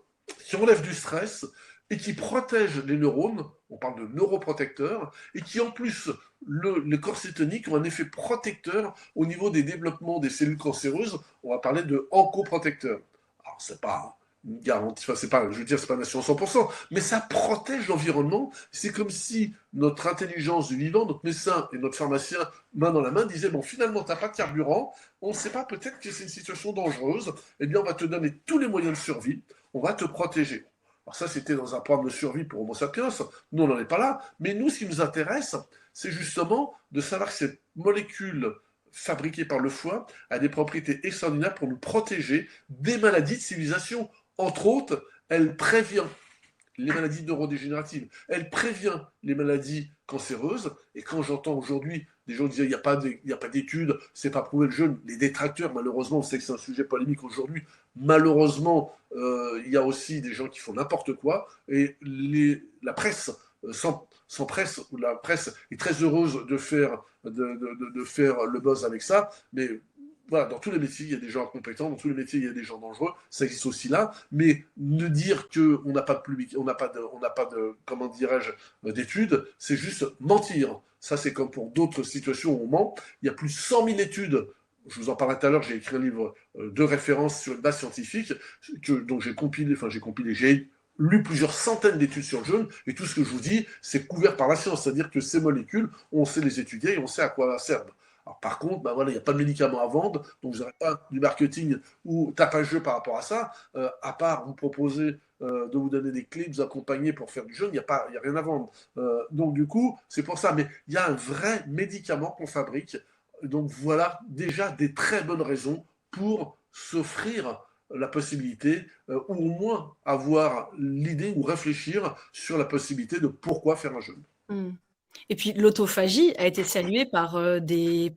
B: qui enlève du stress, et qui protège les neurones, on parle de neuroprotecteurs, et qui en plus, les corps cétoniques ont un effet protecteur au niveau des développements des cellules cancéreuses, on va parler de oncoprotecteurs. Alors c'est pas une garantie, enfin c'est pas, je veux dire, c'est pas une assurance 100%, mais ça protège l'environnement. C'est comme si notre intelligence du vivant, notre médecin et notre pharmacien, main dans la main, disaient, bon finalement t'as pas de carburant, on ne sait pas, peut-être que c'est une situation dangereuse, eh bien on va te donner tous les moyens de survie, on va te protéger. Alors ça, c'était dans un programme de survie pour Homo sapiens. Nous, on n'en est pas là. Mais nous, ce qui nous intéresse, c'est justement de savoir que cette molécule fabriquée par le foie a des propriétés extraordinaires pour nous protéger des maladies de civilisation. Entre autres, elle prévient les maladies neurodégénératives, elle prévient les maladies cancéreuses. Et quand j'entends aujourd'hui Des gens disaient il n'y a pas d'études, c'est pas prouvé le jeûne. Les détracteurs, malheureusement, on sait que c'est un sujet polémique aujourd'hui. Malheureusement, il y a aussi des gens qui font n'importe quoi. Et la presse sans presse, où la presse est très heureuse de faire, de faire le buzz avec ça, mais voilà, dans tous les métiers, il y a des gens incompétents, dans tous les métiers, il y a des gens dangereux, ça existe aussi là, mais ne dire qu'on n'a pas de public, on n'a pas de, comment dirais-je, d'études, c'est juste mentir. Ça, c'est comme pour d'autres situations où on ment. Il y a plus de 100 000 études. Je vous en parlais tout à l'heure, j'ai écrit un livre de référence sur une base scientifique, donc j'ai lu plusieurs centaines d'études sur le jeûne, et tout ce que je vous dis, c'est couvert par la science, c'est-à-dire que ces molécules, on sait les étudier et on sait à quoi elles servent. Alors, par contre, ben voilà, il n'y a pas de médicaments à vendre, donc vous n'aurez pas du marketing ou tapageux par rapport à ça, à part vous proposer de vous donner des clés, de vous accompagner pour faire du jeûne, il n'y a rien à vendre. Donc du coup, c'est pour ça, mais il y a un vrai médicament qu'on fabrique, donc voilà déjà des très bonnes raisons pour s'offrir la possibilité, ou au moins avoir l'idée ou réfléchir sur la possibilité de pourquoi faire un jeûne.
A: Mmh. Et puis l'autophagie a été saluée par des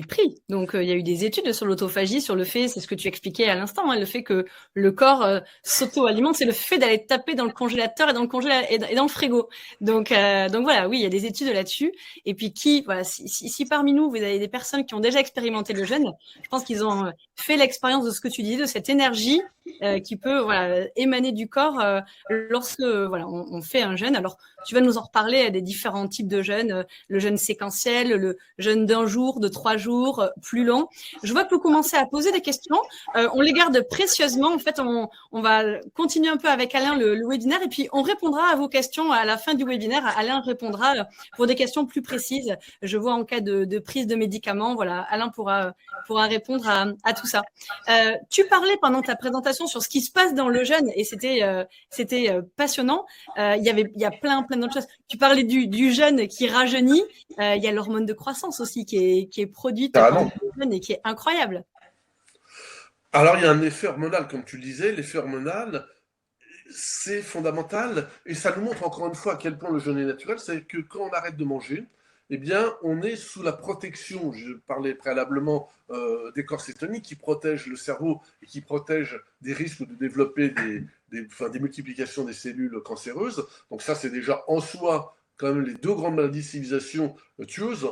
A: prix. Donc il y a eu des études sur l'autophagie, sur le fait, c'est ce que tu expliquais à l'instant, hein, le fait que le corps s'auto-alimente, c'est le fait d'aller taper dans le congélateur et dans le frigo. Donc voilà, oui, il y a des études là-dessus. Et puis voilà, si parmi nous vous avez des personnes qui ont déjà expérimenté le jeûne, je pense qu'ils ont fait l'expérience de ce que tu dis, de cette énergie qui peut voilà émaner du corps lorsque voilà on fait un jeûne. Alors tu vas nous en reparler des différents types de jeûne, le jeûne séquentiel, le jeûne d'1 jour, de 3 jours, plus long. Je vois que vous commencez à poser des questions. On les garde précieusement. En fait, on va continuer un peu avec Alain le webinaire et puis on répondra à vos questions à la fin du webinaire. Alain répondra pour des questions plus précises. Je vois en cas de prise de médicaments, voilà, Alain pourra répondre à tout ça. Tu parlais pendant ta présentation sur ce qui se passe dans le jeûne et c'était passionnant. Il y a plein d'autres choses. Tu parlais du jeûne qui rajeunit. Il y a l'hormone de croissance aussi qui est produite pendant le jeûne et qui est incroyable.
B: Alors, il y a un effet hormonal, comme tu le disais. L'effet hormonal, c'est fondamental. Et ça nous montre encore une fois à quel point le jeûne est naturel. C'est que quand on arrête de manger, eh bien, on est sous la protection, je parlais préalablement des corps cétoniques qui protègent le cerveau et qui protègent des risques de développer des multiplications des cellules cancéreuses. Donc ça, c'est déjà en soi quand même les deux grandes maladies de civilisation tueuses.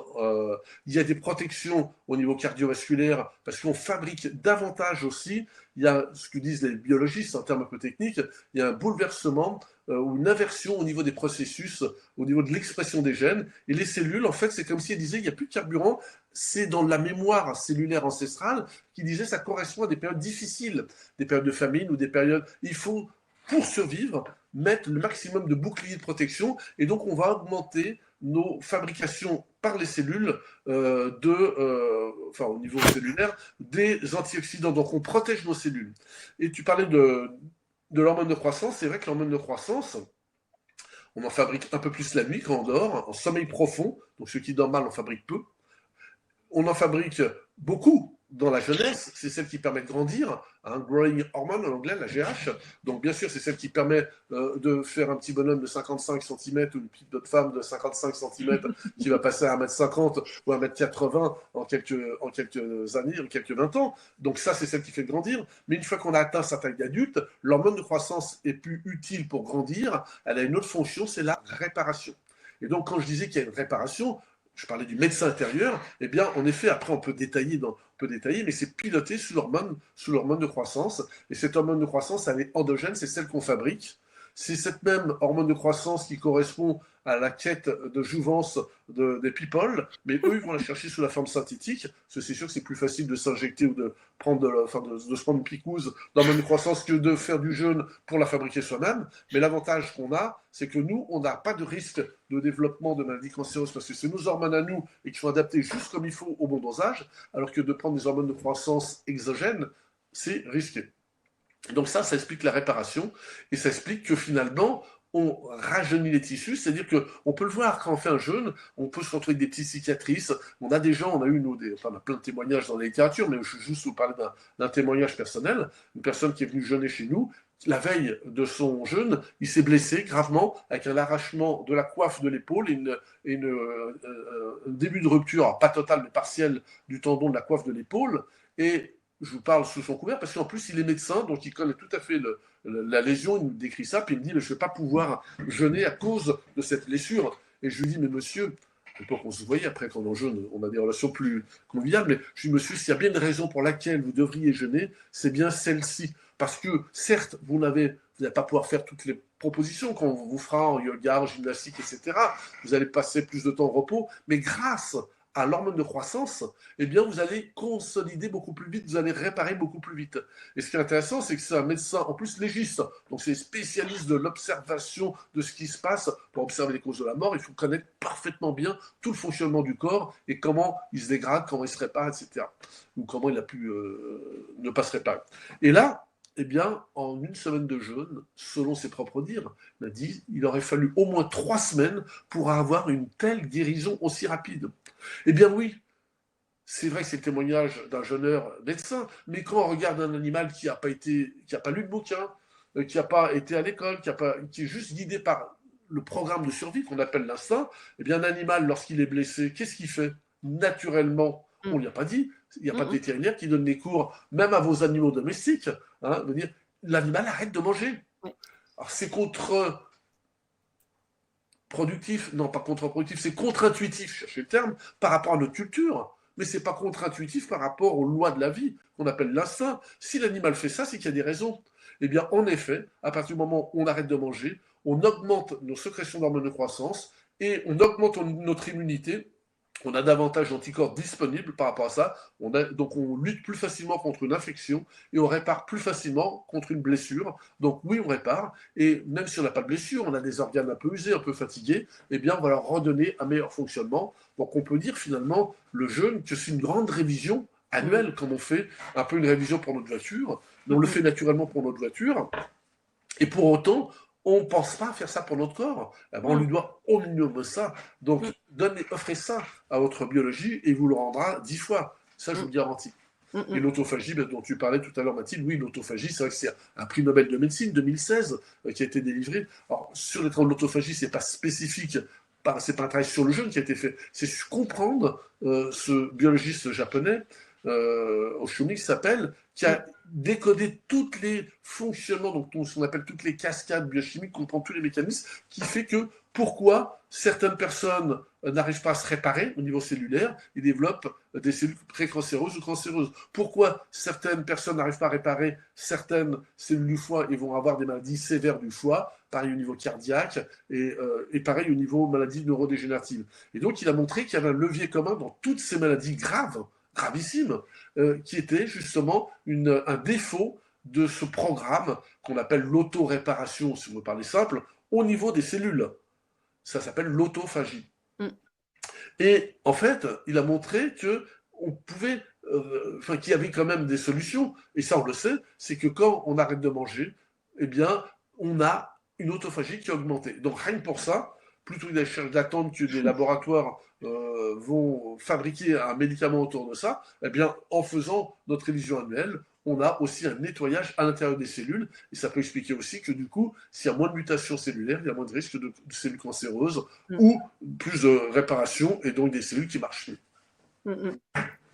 B: Il y a des protections au niveau cardiovasculaire parce qu'on fabrique davantage aussi. Il y a ce que disent les biologistes en termes un peu techniques, il y a un bouleversement ou une inversion au niveau des processus, au niveau de l'expression des gènes. Et les cellules, en fait, c'est comme si elles disaient il n'y a plus de carburant. C'est dans la mémoire cellulaire ancestrale qui disait ça correspond à des périodes difficiles, des périodes de famine ou des périodes. Il faut, pour survivre, mettre le maximum de boucliers de protection. Et donc, on va augmenter nos fabrications par les cellules au niveau cellulaire, des antioxydants. Donc, on protège nos cellules. Et tu parlais de l'hormone de croissance. C'est vrai que l'hormone de croissance, on en fabrique un peu plus la nuit quand on dort, en sommeil profond. Donc, ceux qui dorment mal en fabriquent peu. On en fabrique beaucoup dans la jeunesse, c'est celle qui permet de grandir, un growing hormone en anglais, la GH. Donc bien sûr, c'est celle qui permet de faire un petit bonhomme de 55 cm ou une petite autre femme de 55 cm qui va passer à 1m50 ou 1m80 en quelques années, en quelques 20 ans. Donc ça, c'est celle qui fait grandir. Mais une fois qu'on a atteint sa taille d'adulte, l'hormone de croissance est plus utile pour grandir. Elle a une autre fonction, c'est la réparation. Et donc quand je disais qu'il y a une réparation, je parlais du médecin intérieur, eh bien, en effet, après, on peut détailler, mais c'est piloté sous l'hormone de croissance. Et cette hormone de croissance, elle est endogène, c'est celle qu'on fabrique. C'est cette même hormone de croissance qui correspond à la quête de jouvence des people, mais eux, ils vont la chercher sous la forme synthétique, parce que c'est sûr que c'est plus facile de s'injecter ou de se prendre une picouse d'hormone de croissance que de faire du jeûne pour la fabriquer soi-même. Mais l'avantage qu'on a, c'est que nous, on n'a pas de risque de développement de maladies cancéreuses, parce que c'est nos hormones à nous et qu'il faut adapter juste comme il faut au bon dosage, alors que de prendre des hormones de croissance exogènes, c'est risqué. Donc ça explique la réparation, et ça explique que finalement, on rajeunit les tissus, c'est-à-dire qu'on peut le voir quand on fait un jeûne, on peut se retrouver avec des petites cicatrices. On a des gens, on a plein de témoignages dans la littérature, mais je vais juste vous parler d'un témoignage personnel, une personne qui est venue jeûner chez nous, la veille de son jeûne, il s'est blessé gravement avec un arrachement de la coiffe de l'épaule et un début de rupture, alors pas totale mais partielle, du tendon de la coiffe de l'épaule. Et je vous parle sous son couvert parce qu'en plus il est médecin, donc il connaît tout à fait la lésion, il nous décrit ça, puis il me dit mais je ne vais pas pouvoir jeûner à cause de cette blessure. Et je lui dis mais monsieur, à l'époque on se voyait, après quand on jeûne, on a des relations plus conviviales, mais je lui dis monsieur, s'il y a bien une raison pour laquelle vous devriez jeûner, c'est bien celle-ci. Parce que certes, vous n'allez pas pouvoir faire toutes les propositions qu'on vous fera en yoga, en gymnastique, etc. Vous allez passer plus de temps au repos, mais grâce à l'hormone de croissance, eh bien, vous allez consolider beaucoup plus vite, vous allez réparer beaucoup plus vite. Et ce qui est intéressant, c'est que c'est un médecin, en plus légiste, donc c'est spécialiste de l'observation de ce qui se passe pour observer les causes de la mort. Il faut connaître parfaitement bien tout le fonctionnement du corps et comment il se dégrade, comment il se répare, etc. Ou comment il a pu ne pas se réparer. Et là, eh bien, en une semaine de jeûne, selon ses propres dires, il a dit il aurait fallu au moins 3 semaines pour avoir une telle guérison aussi rapide. Eh bien oui, c'est vrai que c'est le témoignage d'un jeûneur médecin, mais quand on regarde un animal qui n'a pas lu de bouquin, qui n'a pas été à l'école, qui est juste guidé par le programme de survie qu'on appelle l'instinct, eh bien un animal, lorsqu'il est blessé, qu'est-ce qu'il fait? Naturellement, on ne lui a pas dit, il n'y a pas de vétérinaire qui donne des cours, même à vos animaux domestiques, de dire l'animal arrête de manger. Alors c'est contre-productif, non pas contre-productif, c'est contre-intuitif, cherchez le terme, par rapport à notre culture, mais c'est pas contre-intuitif par rapport aux lois de la vie, qu'on appelle l'instinct. Si l'animal fait ça, c'est qu'il y a des raisons. Eh bien, en effet, à partir du moment où on arrête de manger, on augmente nos sécrétions d'hormones de croissance et on augmente notre immunité. On a davantage d'anticorps disponibles par rapport à ça. Donc on lutte plus facilement contre une infection et on répare plus facilement contre une blessure. Donc oui, on répare. Et même si on n'a pas de blessure, on a des organes un peu usés, un peu fatigués, eh bien on va leur redonner un meilleur fonctionnement. Donc on peut dire finalement le jeûne que c'est une grande révision annuelle, comme on fait un peu une révision pour notre voiture. Mais on le fait naturellement pour notre voiture. Et pour autant, on ne pense pas faire ça pour notre corps. On lui doit au minimum ça. Donc, offrez ça à votre biologie et vous le rendra 10 fois. Ça, je vous le garantis. Et l'autophagie, dont tu parlais tout à l'heure, Mathilde, oui, l'autophagie, c'est vrai que c'est un prix Nobel de médecine 2016 qui a été délivré. Alors, sur les travaux de l'autophagie, ce n'est pas spécifique, c'est pas un travail sur le jeûne qui a été fait, c'est sur comprendre ce biologiste japonais, Oshumi, qui s'appelle, qui a décodé tous les fonctionnements, donc ce qu'on appelle toutes les cascades biochimiques, comprend tous les mécanismes, qui fait que pourquoi certaines personnes n'arrivent pas à se réparer au niveau cellulaire et développent des cellules précancéreuses ou cancéreuses. Pourquoi certaines personnes n'arrivent pas à réparer certaines cellules du foie et vont avoir des maladies sévères du foie, pareil au niveau cardiaque et pareil au niveau maladies neurodégénératives. Et donc il a montré qu'il y avait un levier commun dans toutes ces maladies graves, gravissime, qui était justement un défaut de ce programme qu'on appelle l'auto-réparation, si vous me parlez simple, au niveau des cellules. Ça s'appelle l'autophagie. Et en fait, il a montré qu'on pouvait, qu'il y avait quand même des solutions, et ça on le sait, c'est que quand on arrête de manger, eh bien, on a une autophagie qui a augmenté. Donc rien que pour ça, plutôt que d'attendre que des laboratoires vont fabriquer un médicament autour de ça, eh bien, en faisant notre révision annuelle, on a aussi un nettoyage à l'intérieur des cellules, et ça peut expliquer aussi que du coup, s'il y a moins de mutations cellulaires, il y a moins de risque de cellules cancéreuses, ou plus de réparation, et donc des cellules qui marchent mieux.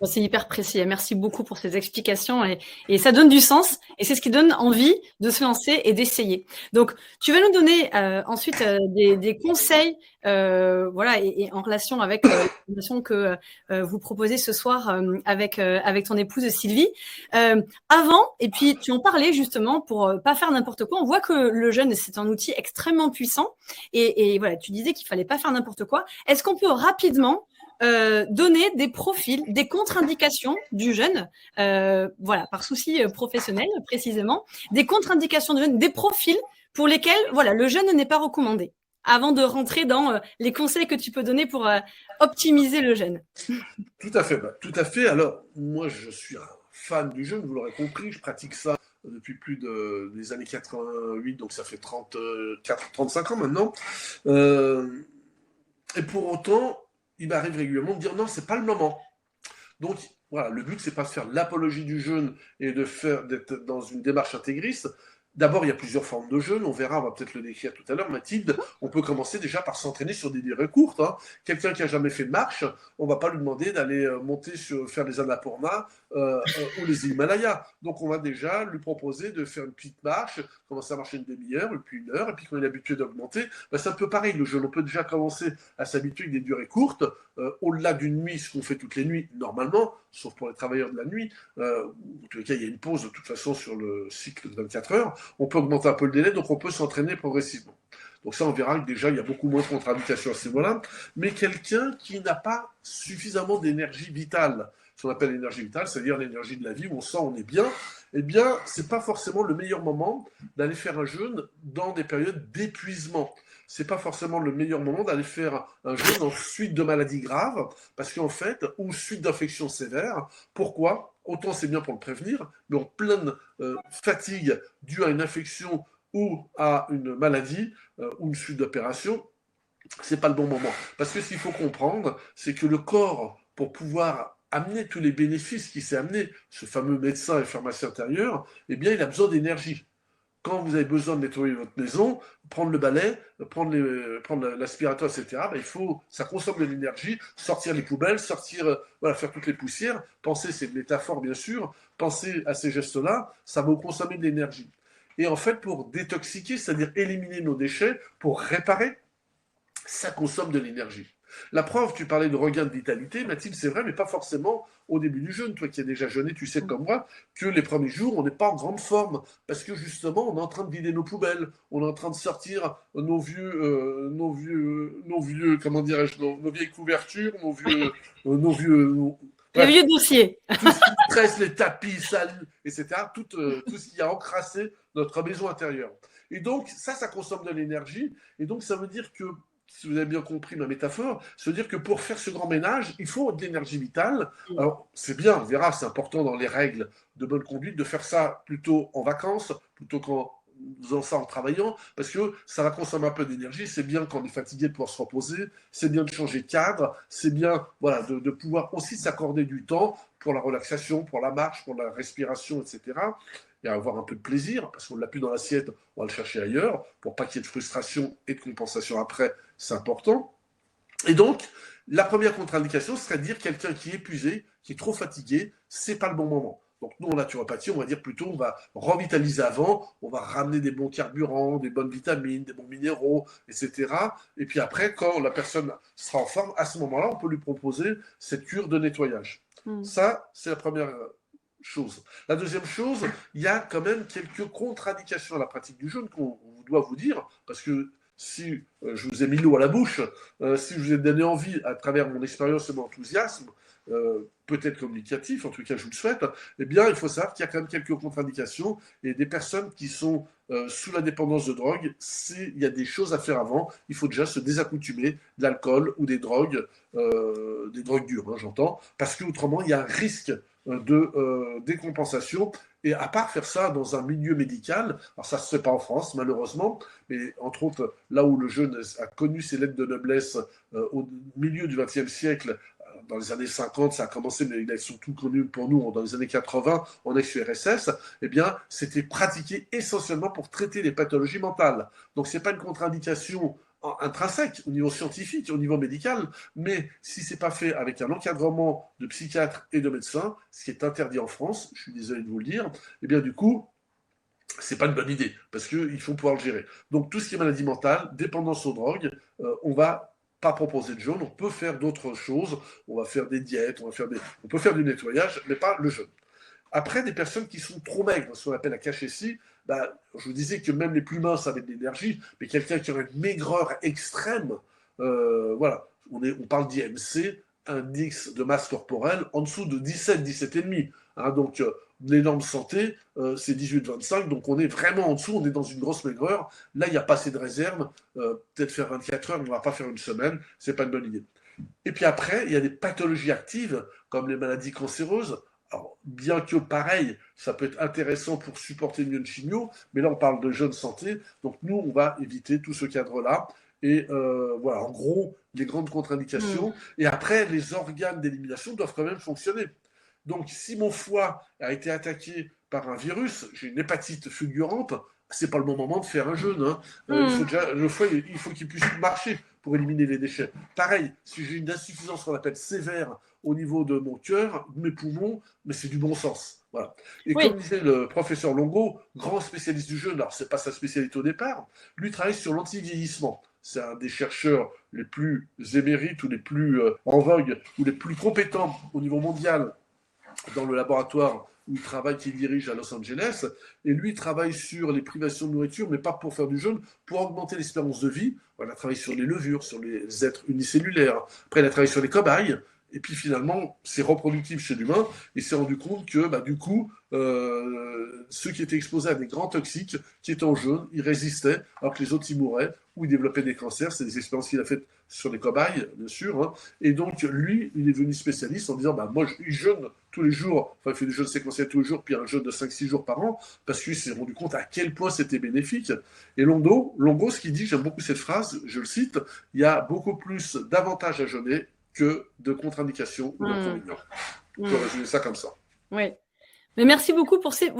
A: C'est hyper précis. Merci beaucoup pour ces explications et ça donne du sens et c'est ce qui donne envie de se lancer et d'essayer. Donc, tu vas nous donner ensuite des conseils, voilà, et en relation avec la formation que vous proposez ce soir avec ton épouse Sylvie. Avant, et puis tu en parlais justement pour pas faire n'importe quoi. On voit que le jeûne c'est un outil extrêmement puissant et voilà, tu disais qu'il fallait pas faire n'importe quoi. Est-ce qu'on peut rapidement donner des profils, des contre-indications du jeûne, voilà, par souci professionnel précisément, des contre-indications du jeûne, des profils pour lesquels voilà, le jeûne n'est pas recommandé, avant de rentrer dans les conseils que tu peux donner pour optimiser le jeûne.
B: Tout à fait, tout à fait. Alors, moi, je suis un fan du jeûne, vous l'aurez compris, je pratique ça depuis plus des années 88, donc ça fait 35 ans maintenant. Et pour autant, il m'arrive régulièrement de dire non, c'est pas le moment. Donc voilà, le but c'est pas de faire l'apologie du jeûne et d'être dans une démarche intégriste, D'abord, il y a plusieurs formes de jeûne. On verra, on va peut-être le décrire tout à l'heure, Mathilde. On peut commencer déjà par s'entraîner sur des durées courtes, hein. Quelqu'un qui a jamais fait de marche, on va pas lui demander d'aller faire des Annapurna ou les Himalayas. Donc, on va déjà lui proposer de faire une petite marche, commencer à marcher une demi-heure, et puis 1 heure, et puis quand il est habitué d'augmenter, ben, c'est un peu pareil. Le jeûne, on peut déjà commencer à s'habituer avec des durées courtes, au-delà d'une nuit, ce qu'on fait toutes les nuits normalement, sauf pour les travailleurs de la nuit. En tout cas, il y a une pause de toute façon sur le cycle de 24 heures. On peut augmenter un peu le délai, donc on peut s'entraîner progressivement. Donc ça, on verra que déjà, il y a beaucoup moins de contre-indications à ce niveau-là. Mais quelqu'un qui n'a pas suffisamment d'énergie vitale, ce qu'on appelle l'énergie vitale, c'est-à-dire l'énergie de la vie, où on sent on est bien, eh bien, c'est pas forcément le meilleur moment d'aller faire un jeûne dans des périodes d'épuisement. C'est pas forcément le meilleur moment d'aller faire un jeûne en suite de maladies graves, parce qu'en fait, ou suite d'infections sévères. Pourquoi? Autant c'est bien pour le prévenir, mais en pleine fatigue due à une infection ou à une maladie ou une suite d'opération, c'est pas le bon moment. Parce que ce qu'il faut comprendre, c'est que le corps, pour pouvoir amener tous les bénéfices qu'il s'est amené, ce fameux médecin et pharmacien intérieur, eh bien, il a besoin d'énergie. Quand vous avez besoin de nettoyer votre maison, prendre le balai, prendre l'aspirateur, etc., ben, ça consomme de l'énergie, sortir les poubelles, voilà, faire toutes les poussières. Pensez, c'est une métaphore bien sûr, pensez à ces gestes-là, ça va vous consommer de l'énergie. Et en fait, pour détoxiquer, c'est-à-dire éliminer nos déchets, pour réparer, ça consomme de l'énergie. La preuve, tu parlais de regain de vitalité, Mathilde, c'est vrai, mais pas forcément au début du jeûne. Toi qui as déjà jeûné, tu sais comme moi que les premiers jours, on n'est pas en grande forme parce que justement, on est en train de vider nos poubelles, on est en train de sortir comment dirais-je, nos vieilles couvertures,
A: Les
B: bref,
A: vieux dossiers.
B: tout ce qui stresse, les tapis, sales, etc., tout ce qui a encrassé notre maison intérieure. Et donc, ça consomme de l'énergie. Et donc, ça veut dire que, si vous avez bien compris ma métaphore, ça veut dire que pour faire ce grand ménage, il faut de l'énergie vitale. Alors, c'est bien, on verra, c'est important dans les règles de bonne conduite de faire ça plutôt en vacances, plutôt qu'en faisant ça en travaillant, parce que ça va consommer un peu d'énergie. C'est bien quand on est fatigué de pouvoir se reposer, c'est bien de changer de cadre, c'est bien voilà, de pouvoir aussi s'accorder du temps pour la relaxation, pour la marche, pour la respiration, etc. Et avoir un peu de plaisir, parce qu'on ne l'a plus dans l'assiette, on va le chercher ailleurs, pour pas qu'il y ait de frustration et de compensation après, c'est important. Et donc, la première contre-indication serait de dire quelqu'un qui est épuisé, qui est trop fatigué, c'est pas le bon moment. Donc nous, en naturopathie, on va dire plutôt, on va revitaliser avant, on va ramener des bons carburants, des bonnes vitamines, des bons minéraux, etc. Et puis après, quand la personne sera en forme, à ce moment-là, on peut lui proposer cette cure de nettoyage. Ça, c'est la première chose. La deuxième chose, il y a quand même quelques contre-indications à la pratique du jeûne qu'on doit vous dire, parce que si je vous ai mis l'eau à la bouche, si je vous ai donné envie à travers mon expérience et mon enthousiasme, peut-être communicatif, en tout cas je vous le souhaite, eh bien il faut savoir qu'il y a quand même quelques contre-indications et des personnes qui sont sous la dépendance de drogue, il y a des choses à faire avant, il faut déjà se désaccoutumer de l'alcool ou des drogues dures, hein, j'entends, parce qu'autrement il y a un risque de décompensation. Et à part faire ça dans un milieu médical, alors ça ne se fait pas en France malheureusement, mais entre autres là où le jeûne a connu ses lettres de noblesse au milieu du XXe siècle, dans les années 50, ça a commencé, mais il a surtout connu pour nous dans les années 80 en ex-URSS, eh bien, c'était pratiqué essentiellement pour traiter les pathologies mentales. Donc, ce n'est pas une contre-indication intrinsèque au niveau scientifique, au niveau médical, mais si c'est pas fait avec un encadrement de psychiatres et de médecins, ce qui est interdit en France, je suis désolé de vous le dire, eh bien du coup, c'est pas une bonne idée, parce qu'il faut pouvoir le gérer. Donc tout ce qui est maladie mentale, dépendance aux drogues, on va pas proposer de jeûne, on peut faire d'autres choses, on va faire des diètes, on peut faire du nettoyage, mais pas le jeûne. Après, des personnes qui sont trop maigres, ce qu'on appelle la cachexie, je vous disais que même les plus minces avaient de l'énergie, mais quelqu'un qui aurait une maigreur extrême, voilà, on parle d'IMC, index de masse corporelle, en dessous de 17, 17,5. Hein, donc, les normes santé, c'est 18-25, donc on est vraiment en dessous, on est dans une grosse maigreur. Là, il n'y a pas assez de réserve, peut-être faire 24 heures, mais on ne va pas faire une semaine, c'est pas une bonne idée. Et puis après, il y a des pathologies actives, comme les maladies cancéreuses. Alors, bien que pareil, ça peut être intéressant pour supporter mieux une chimio, mais là on parle de jeune santé, donc nous on va éviter tout ce cadre-là. Et voilà, en gros, les grandes contre-indications. Et après, les organes d'élimination doivent quand même fonctionner. Donc, si mon foie a été attaqué par un virus, j'ai une hépatite fulgurante, c'est pas le bon moment de faire un jeûne. Hein. Il faut
A: Mm.
B: déjà, le foie, il faut qu'il puisse marcher pour éliminer les déchets. Pareil, si j'ai une insuffisance qu'on appelle sévère au niveau de mon cœur, de mes poumons, mais c'est du bon sens. Voilà. Et
A: Oui,
B: comme disait le professeur Longo, grand spécialiste du jeûne, alors c'est pas sa spécialité au départ, lui travaille sur l'anti-vieillissement. C'est un des chercheurs les plus émérites ou les plus en vogue ou les plus compétents au niveau mondial dans le laboratoire où il travaille, qu'il dirige à Los Angeles. Et lui, il travaille sur les privations de nourriture, mais pas pour faire du jeûne, pour augmenter l'espérance de vie. Il a travaillé sur les levures, sur les êtres unicellulaires. Après, il a travaillé sur les cobayes. Et puis finalement, c'est reproductible chez l'humain. Et s'est rendu compte que, du coup, ceux qui étaient exposés à des grands toxiques, qui étaient en jeûne, ils résistaient, alors que les autres, ils mouraient, ou ils développaient des cancers. C'est des expériences qu'il a faites sur les cobayes, bien sûr. Hein. Et donc, lui, il est devenu spécialiste en disant, moi, je jeûne tous les jours, enfin, il fait des jeûnes séquentiels tous les jours, puis un jeûne de 5-6 jours par an, parce qu'il s'est rendu compte à quel point c'était bénéfique. Et Longo, ce qu'il dit, j'aime beaucoup cette phrase, je le cite, il y a beaucoup plus d'avantages à jeûner que de contre-indications ou d'inconvénients. On peut résumer ça comme ça.
A: Oui. Mais merci beaucoup pour ces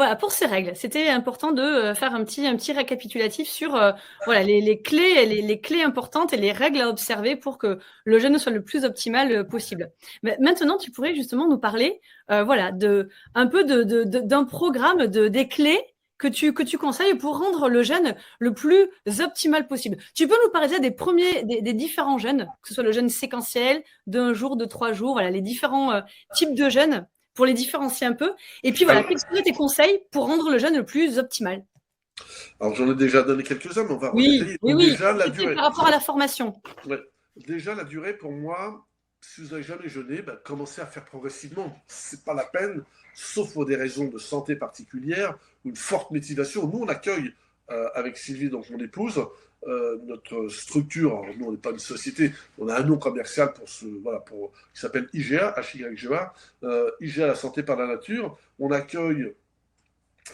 A: règles. C'était important de faire un petit récapitulatif sur les clés importantes et les règles à observer pour que le jeûne soit le plus optimal possible. Mais maintenant, tu pourrais justement nous parler d'un programme des clés que tu conseilles pour rendre le jeûne le plus optimal possible. Tu peux nous parler des différents jeûnes, que ce soit le jeûne séquentiel, d'1 jour, de 3 jours, les différents types de jeûnes, pour les différencier un peu. Et puis quels seraient tes conseils pour rendre le jeûne le plus optimal?
B: Alors j'en ai déjà donné quelques-uns, mais on va redétailler.
A: Oui.
B: Déjà, la durée.
A: Par rapport à la formation.
B: Ouais. Déjà, la durée, pour moi, si vous n'avez jamais jeûné, commencez à faire progressivement. C'est pas la peine, sauf pour des raisons de santé particulières ou une forte motivation. Nous, on accueille avec Sylvie, donc mon épouse, notre structure. Alors, nous, on n'est pas une société, on a un nom commercial qui s'appelle IGA, HYGA, IGA, la santé par la nature. On accueille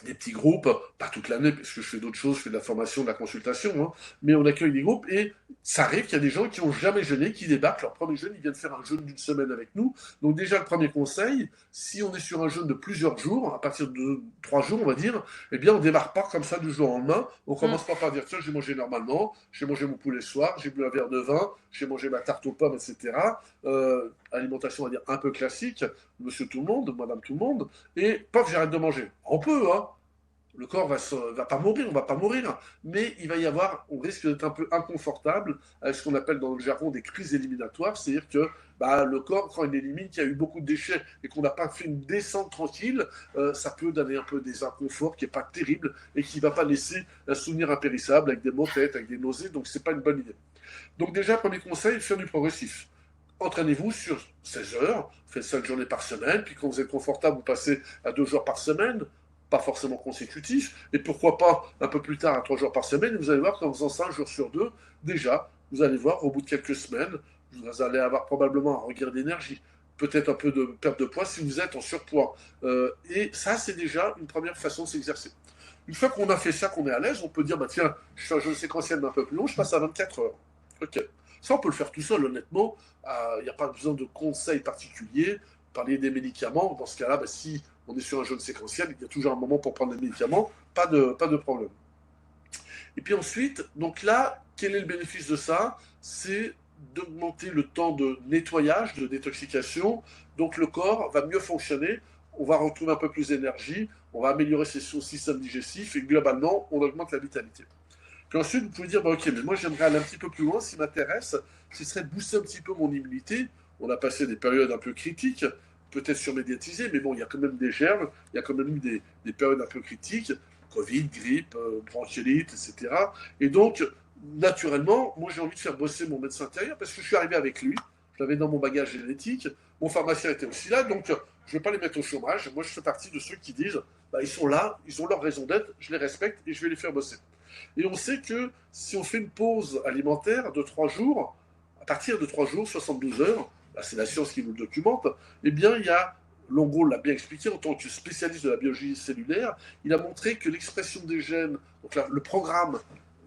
B: des petits groupes, pas toute l'année, parce que je fais d'autres choses, je fais de la formation, de la consultation, hein, mais on accueille des groupes et ça arrive qu'il y a des gens qui n'ont jamais jeûné, qui débarquent, leur premier jeûne, ils viennent faire un jeûne d'une semaine avec nous. Donc déjà, le premier conseil, si on est sur un jeûne de plusieurs jours, à partir de 3 jours, on va dire, eh bien, on ne démarre pas comme ça du jour au lendemain. On commence pas par dire, tiens, j'ai mangé normalement, j'ai mangé mon poulet le soir, j'ai bu un verre de vin, j'ai mangé ma tarte aux pommes, etc. Alimentation, on va dire, un peu classique, monsieur tout le monde, madame tout le monde, et paf, j'arrête de manger. On peut, hein. Le corps va pas mourir, on va pas mourir, mais il va y avoir, on risque d'être un peu inconfortable avec ce qu'on appelle dans le jargon des crises éliminatoires, c'est-à-dire que le corps, quand il élimine qu'il y a eu beaucoup de déchets et qu'on n'a pas fait une descente tranquille, ça peut donner un peu des inconforts qui n'est pas terrible et qui ne va pas laisser un souvenir impérissable avec des maux de tête, avec des nausées, donc c'est pas une bonne idée. Donc déjà, premier conseil, faire du progressif. Entraînez-vous sur 16 heures, faites 5 journées par semaine, puis quand vous êtes confortable, vous passez à 2 jours par semaine, pas forcément consécutif, et pourquoi pas un peu plus tard à 3 jours par semaine, et vous allez voir qu'en faisant 5 jours sur 2, déjà, vous allez voir, au bout de quelques semaines, vous allez avoir probablement un regain d'énergie, peut-être un peu de perte de poids si vous êtes en surpoids. Et ça, c'est déjà une première façon de s'exercer. Une fois qu'on a fait ça, qu'on est à l'aise, on peut dire, tiens, je fais un jeûne séquentiel d'un peu plus long, je passe à 24 heures. Ok. Ça, on peut le faire tout seul, honnêtement. Il n'y a pas besoin de conseils particuliers. Parler des médicaments, dans ce cas-là, si on est sur un jeûne séquentiel, il y a toujours un moment pour prendre des médicaments, pas de problème. Et puis ensuite, donc là, quel est le bénéfice de ça? C'est d'augmenter le temps de nettoyage, de détoxication. Donc le corps va mieux fonctionner, on va retrouver un peu plus d'énergie, on va améliorer son système digestif et globalement, on augmente la vitalité. Puis ensuite, vous pouvez dire, ok, mais moi j'aimerais aller un petit peu plus loin, ce qui m'intéresse, ce serait de booster un petit peu mon immunité. On a passé des périodes un peu critiques, peut-être surmédiatisées, mais bon, il y a quand même des germes, il y a quand même eu des périodes un peu critiques, Covid, grippe, bronchiolite, etc. Et donc, naturellement, moi j'ai envie de faire bosser mon médecin intérieur parce que je suis arrivé avec lui, je l'avais dans mon bagage génétique, mon pharmacien était aussi là, donc je ne vais pas les mettre au chômage. Moi je fais partie de ceux qui disent, ils sont là, ils ont leur raison d'être, je les respecte et je vais les faire bosser. Et on sait que si on fait une pause alimentaire de 3 jours, à partir de 3 jours, 72 heures, c'est la science qui nous le documente, eh bien il y a, Longo l'a bien expliqué en tant que spécialiste de la biologie cellulaire, il a montré que l'expression des gènes, donc là, le programme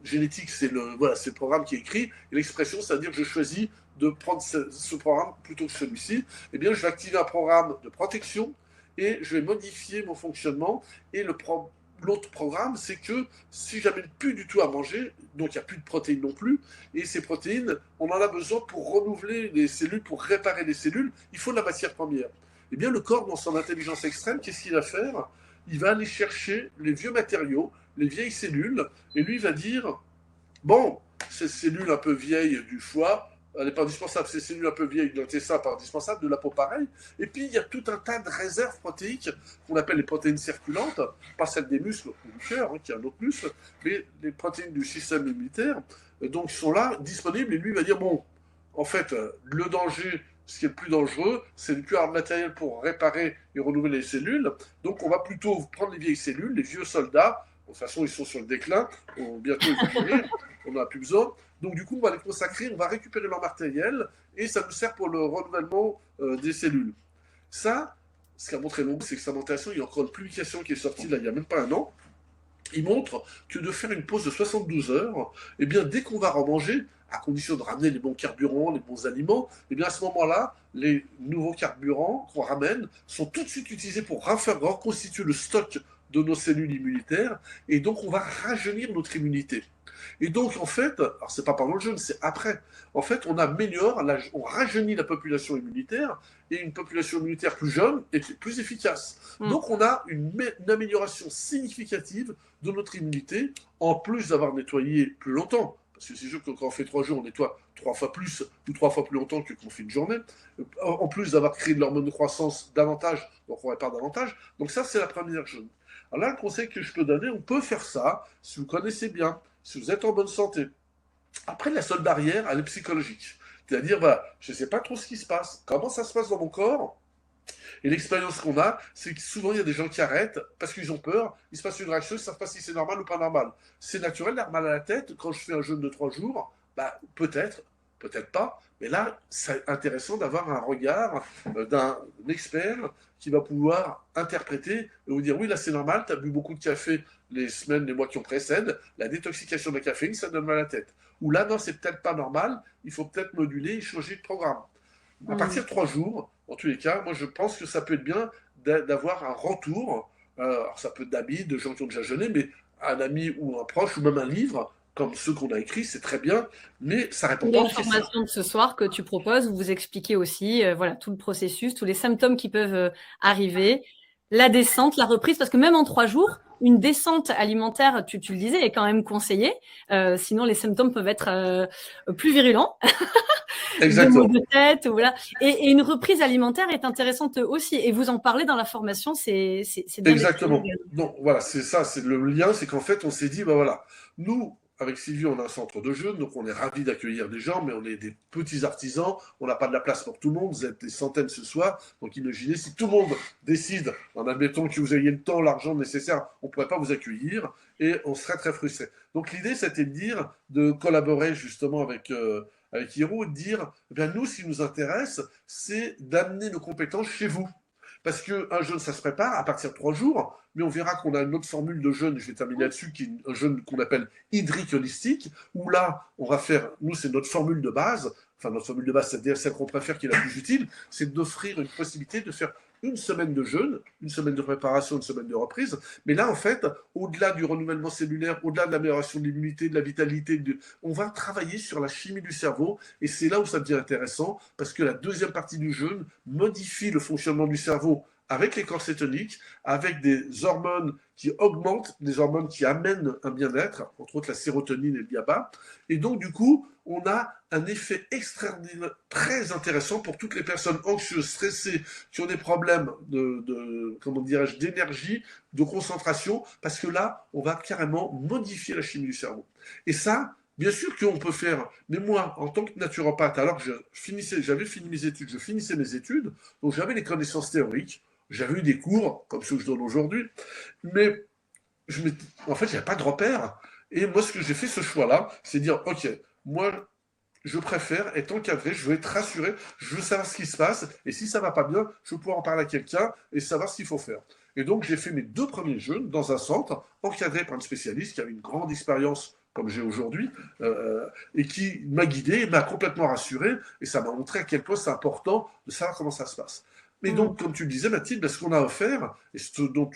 B: génétique, c'est le programme qui est écrit, et l'expression, c'est-à-dire que je choisis de prendre ce programme plutôt que celui-ci, eh bien je vais activer un programme de protection et je vais modifier mon fonctionnement. Et l'autre programme, c'est que si j'amène plus du tout à manger, donc il n'y a plus de protéines non plus, et ces protéines, on en a besoin pour renouveler les cellules, pour réparer les cellules, il faut de la matière première. Eh bien, le corps, dans son intelligence extrême, qu'est-ce qu'il va faire? Il va aller chercher les vieux matériaux, les vieilles cellules, et lui va dire, bon, ces cellules un peu vieilles du foie, elle n'est pas indispensable. Ces cellules un peu vieilles de l'intestin, pas indispensable, de la peau pareil. Et puis, il y a tout un tas de réserves protéiques qu'on appelle les protéines circulantes, pas celles des muscles ou du cœur, qui est un autre muscle, mais les protéines du système immunitaire, donc sont là, disponibles, et lui va dire, bon, en fait, le danger, ce qui est le plus dangereux, c'est de ne plus avoir de matériel pour réparer et renouveler les cellules. Donc, on va plutôt prendre les vieilles cellules, les vieux soldats. De toute façon, ils sont sur le déclin. Bientôt, ils vont mourir. On n'en a plus besoin. Donc, du coup, on va les consacrer, on va récupérer leur matériel et ça nous sert pour le renouvellement des cellules. Ça, ce qu'a montré Longo, c'est que sa mentation, il y a encore une publication qui est sortie là, il n'y a même pas un an. Il montre que de faire une pause de 72 heures, eh bien, dès qu'on va remanger, à condition de ramener les bons carburants, les bons aliments, eh bien, à ce moment-là, les nouveaux carburants qu'on ramène sont tout de suite utilisés pour reconstituer le stock de nos cellules immunitaires, et donc on va rajeunir notre immunité. Et donc, en fait, alors c'est pas pendant le jeûne, c'est après. En fait, on améliore, on rajeunit la population immunitaire, et une population immunitaire plus jeune est plus efficace. Donc, on a une amélioration significative de notre immunité, en plus d'avoir nettoyé plus longtemps. Parce que c'est sûr que quand on fait 3 jours, on nettoie 3 fois plus ou 3 fois plus longtemps que quand on fait une journée. En plus d'avoir créé de l'hormone de croissance davantage, donc on répare davantage. Donc ça, c'est la première chose. Alors là, le conseil que je peux donner, on peut faire ça si vous connaissez bien, si vous êtes en bonne santé. Après, la seule barrière, elle est psychologique. C'est-à-dire, voilà, je ne sais pas trop ce qui se passe, comment ça se passe dans mon corps. Et l'expérience qu'on a, c'est que souvent, il y a des gens qui arrêtent parce qu'ils ont peur, il se passe une réaction, ils ne savent pas si c'est normal ou pas normal. C'est naturel d'avoir mal à la tête quand je fais un jeûne de 3 jours, bah, peut-être, peut-être pas, mais là, c'est intéressant d'avoir un regard d'un expert qui va pouvoir interpréter et vous dire oui, là c'est normal, tu as bu beaucoup de café les semaines, les mois qui ont précèdent, la détoxication de la caféine, ça donne mal à la tête. Ou là, non, c'est peut-être pas normal, il faut peut-être moduler et changer de programme. À partir de 3 jours, en tous les cas, moi je pense que ça peut être bien d'avoir un retour. Alors ça peut être d'amis, de gens qui ont déjà jeûné, mais un ami ou un proche, ou même un livre, comme ceux qu'on a écrits, c'est très bien, mais ça répond pas aux questions.
A: L'information de ce soir que tu proposes, vous expliquez aussi voilà, tout le processus, tous les symptômes qui peuvent arriver, la descente, la reprise, parce que même en 3 jours, une descente alimentaire, tu le disais, est quand même conseillée. Sinon, les symptômes peuvent être plus virulents. Des maux
B: Exactement.
A: de tête, voilà. Et une reprise alimentaire est intéressante aussi. Et vous en parlez dans la formation, c'est bien décrit.
B: Exactement. Donc voilà, c'est ça, c'est le lien, c'est qu'en fait, on s'est dit, bah voilà, nous, avec Sylvie, on a un centre de jeûne, donc on est ravis d'accueillir des gens, mais on est des petits artisans, on n'a pas de la place pour tout le monde, vous êtes des centaines ce soir, donc imaginez si tout le monde décide, en admettant que vous ayez le temps, l'argent nécessaire, on ne pourrait pas vous accueillir, et on serait très frustrés. Donc l'idée, c'était de dire, de collaborer justement avec Hiro, de dire, eh bien nous, ce qui nous intéresse, c'est d'amener nos compétences chez vous. Parce qu'un jeûne, ça se prépare à partir de 3 jours, mais on verra qu'on a une autre formule de jeûne, je vais terminer là-dessus, qui est un jeûne qu'on appelle hydrique holistique, où là, on va faire, nous, c'est notre formule de base, enfin notre formule de base, c'est-à-dire celle qu'on préfère, qui est la plus utile, c'est d'offrir une possibilité de faire une semaine de jeûne, une semaine de préparation, une semaine de reprise. Mais là, en fait, au-delà du renouvellement cellulaire, au-delà de l'amélioration de l'immunité, de la vitalité, on va travailler sur la chimie du cerveau. Et c'est là où ça devient intéressant, parce que la deuxième partie du jeûne modifie le fonctionnement du cerveau avec les corps cétoniques, avec des hormones qui augmentent, des hormones qui amènent un bien-être, entre autres la sérotonine et le GABA. Et donc, du coup, on a un effet extraordinaire, très intéressant pour toutes les personnes anxieuses, stressées, qui ont des problèmes comment dirais-je, d'énergie, de concentration, parce que là, on va carrément modifier la chimie du cerveau. Et ça, bien sûr qu'on peut faire, mais moi, en tant que naturopathe, alors que j'avais fini mes études, je finissais mes études, donc j'avais les connaissances théoriques, j'avais eu des cours, comme ceux que je donne aujourd'hui, mais en fait, il n'y a pas de repère. Et moi, ce que j'ai fait, ce choix-là, c'est dire, OK, moi, je préfère être encadré, je veux être rassuré, je veux savoir ce qui se passe, et si ça va pas bien, je veux pouvoir en parler à quelqu'un et savoir ce qu'il faut faire. Et donc, j'ai fait mes 2 premiers jeûnes dans un centre, encadré par un spécialiste qui avait une grande expérience comme j'ai aujourd'hui, et qui m'a guidé, m'a complètement rassuré, et ça m'a montré à quel point c'est important de savoir comment ça se passe. Mais donc, comme tu le disais, Mathilde, ben, ce qu'on a offert, et ce dont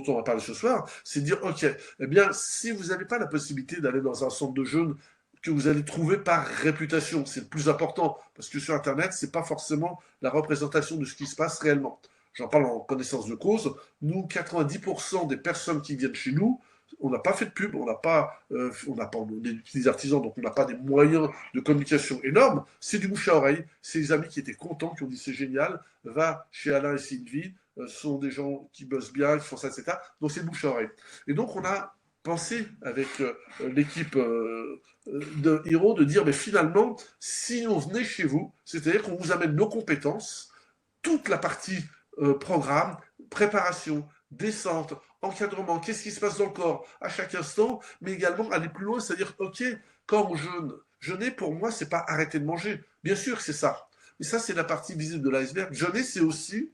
B: on va parler ce soir, c'est de dire, OK, eh bien, si vous n'avez pas la possibilité d'aller dans un centre de jeûne que vous allez trouver par réputation, c'est le plus important, parce que sur Internet, c'est pas forcément la représentation de ce qui se passe réellement. J'en parle en connaissance de cause. Nous, 90% des personnes qui viennent chez nous, on n'a pas fait de pub, on est des petits artisans, donc on n'a pas des moyens de communication énormes. C'est du bouche à oreille. C'est les amis qui étaient contents, qui ont dit c'est génial, va chez Alain et Sylvie, ce sont des gens qui bossent bien, qui font ça, etc. Donc c'est bouche à oreille. Et donc on a pensé avec l'équipe de Hiro de dire, mais finalement, si on venait chez vous, c'est-à-dire qu'on vous amène nos compétences, toute la partie programme, préparation, descente, encadrement, qu'est-ce qui se passe dans le corps à chaque instant, mais également aller plus loin, c'est-à-dire, ok, quand on jeûne, jeûner pour moi, c'est pas arrêter de manger. Bien sûr que c'est ça. Mais ça, c'est la partie visible de l'iceberg. Jeûner, c'est aussi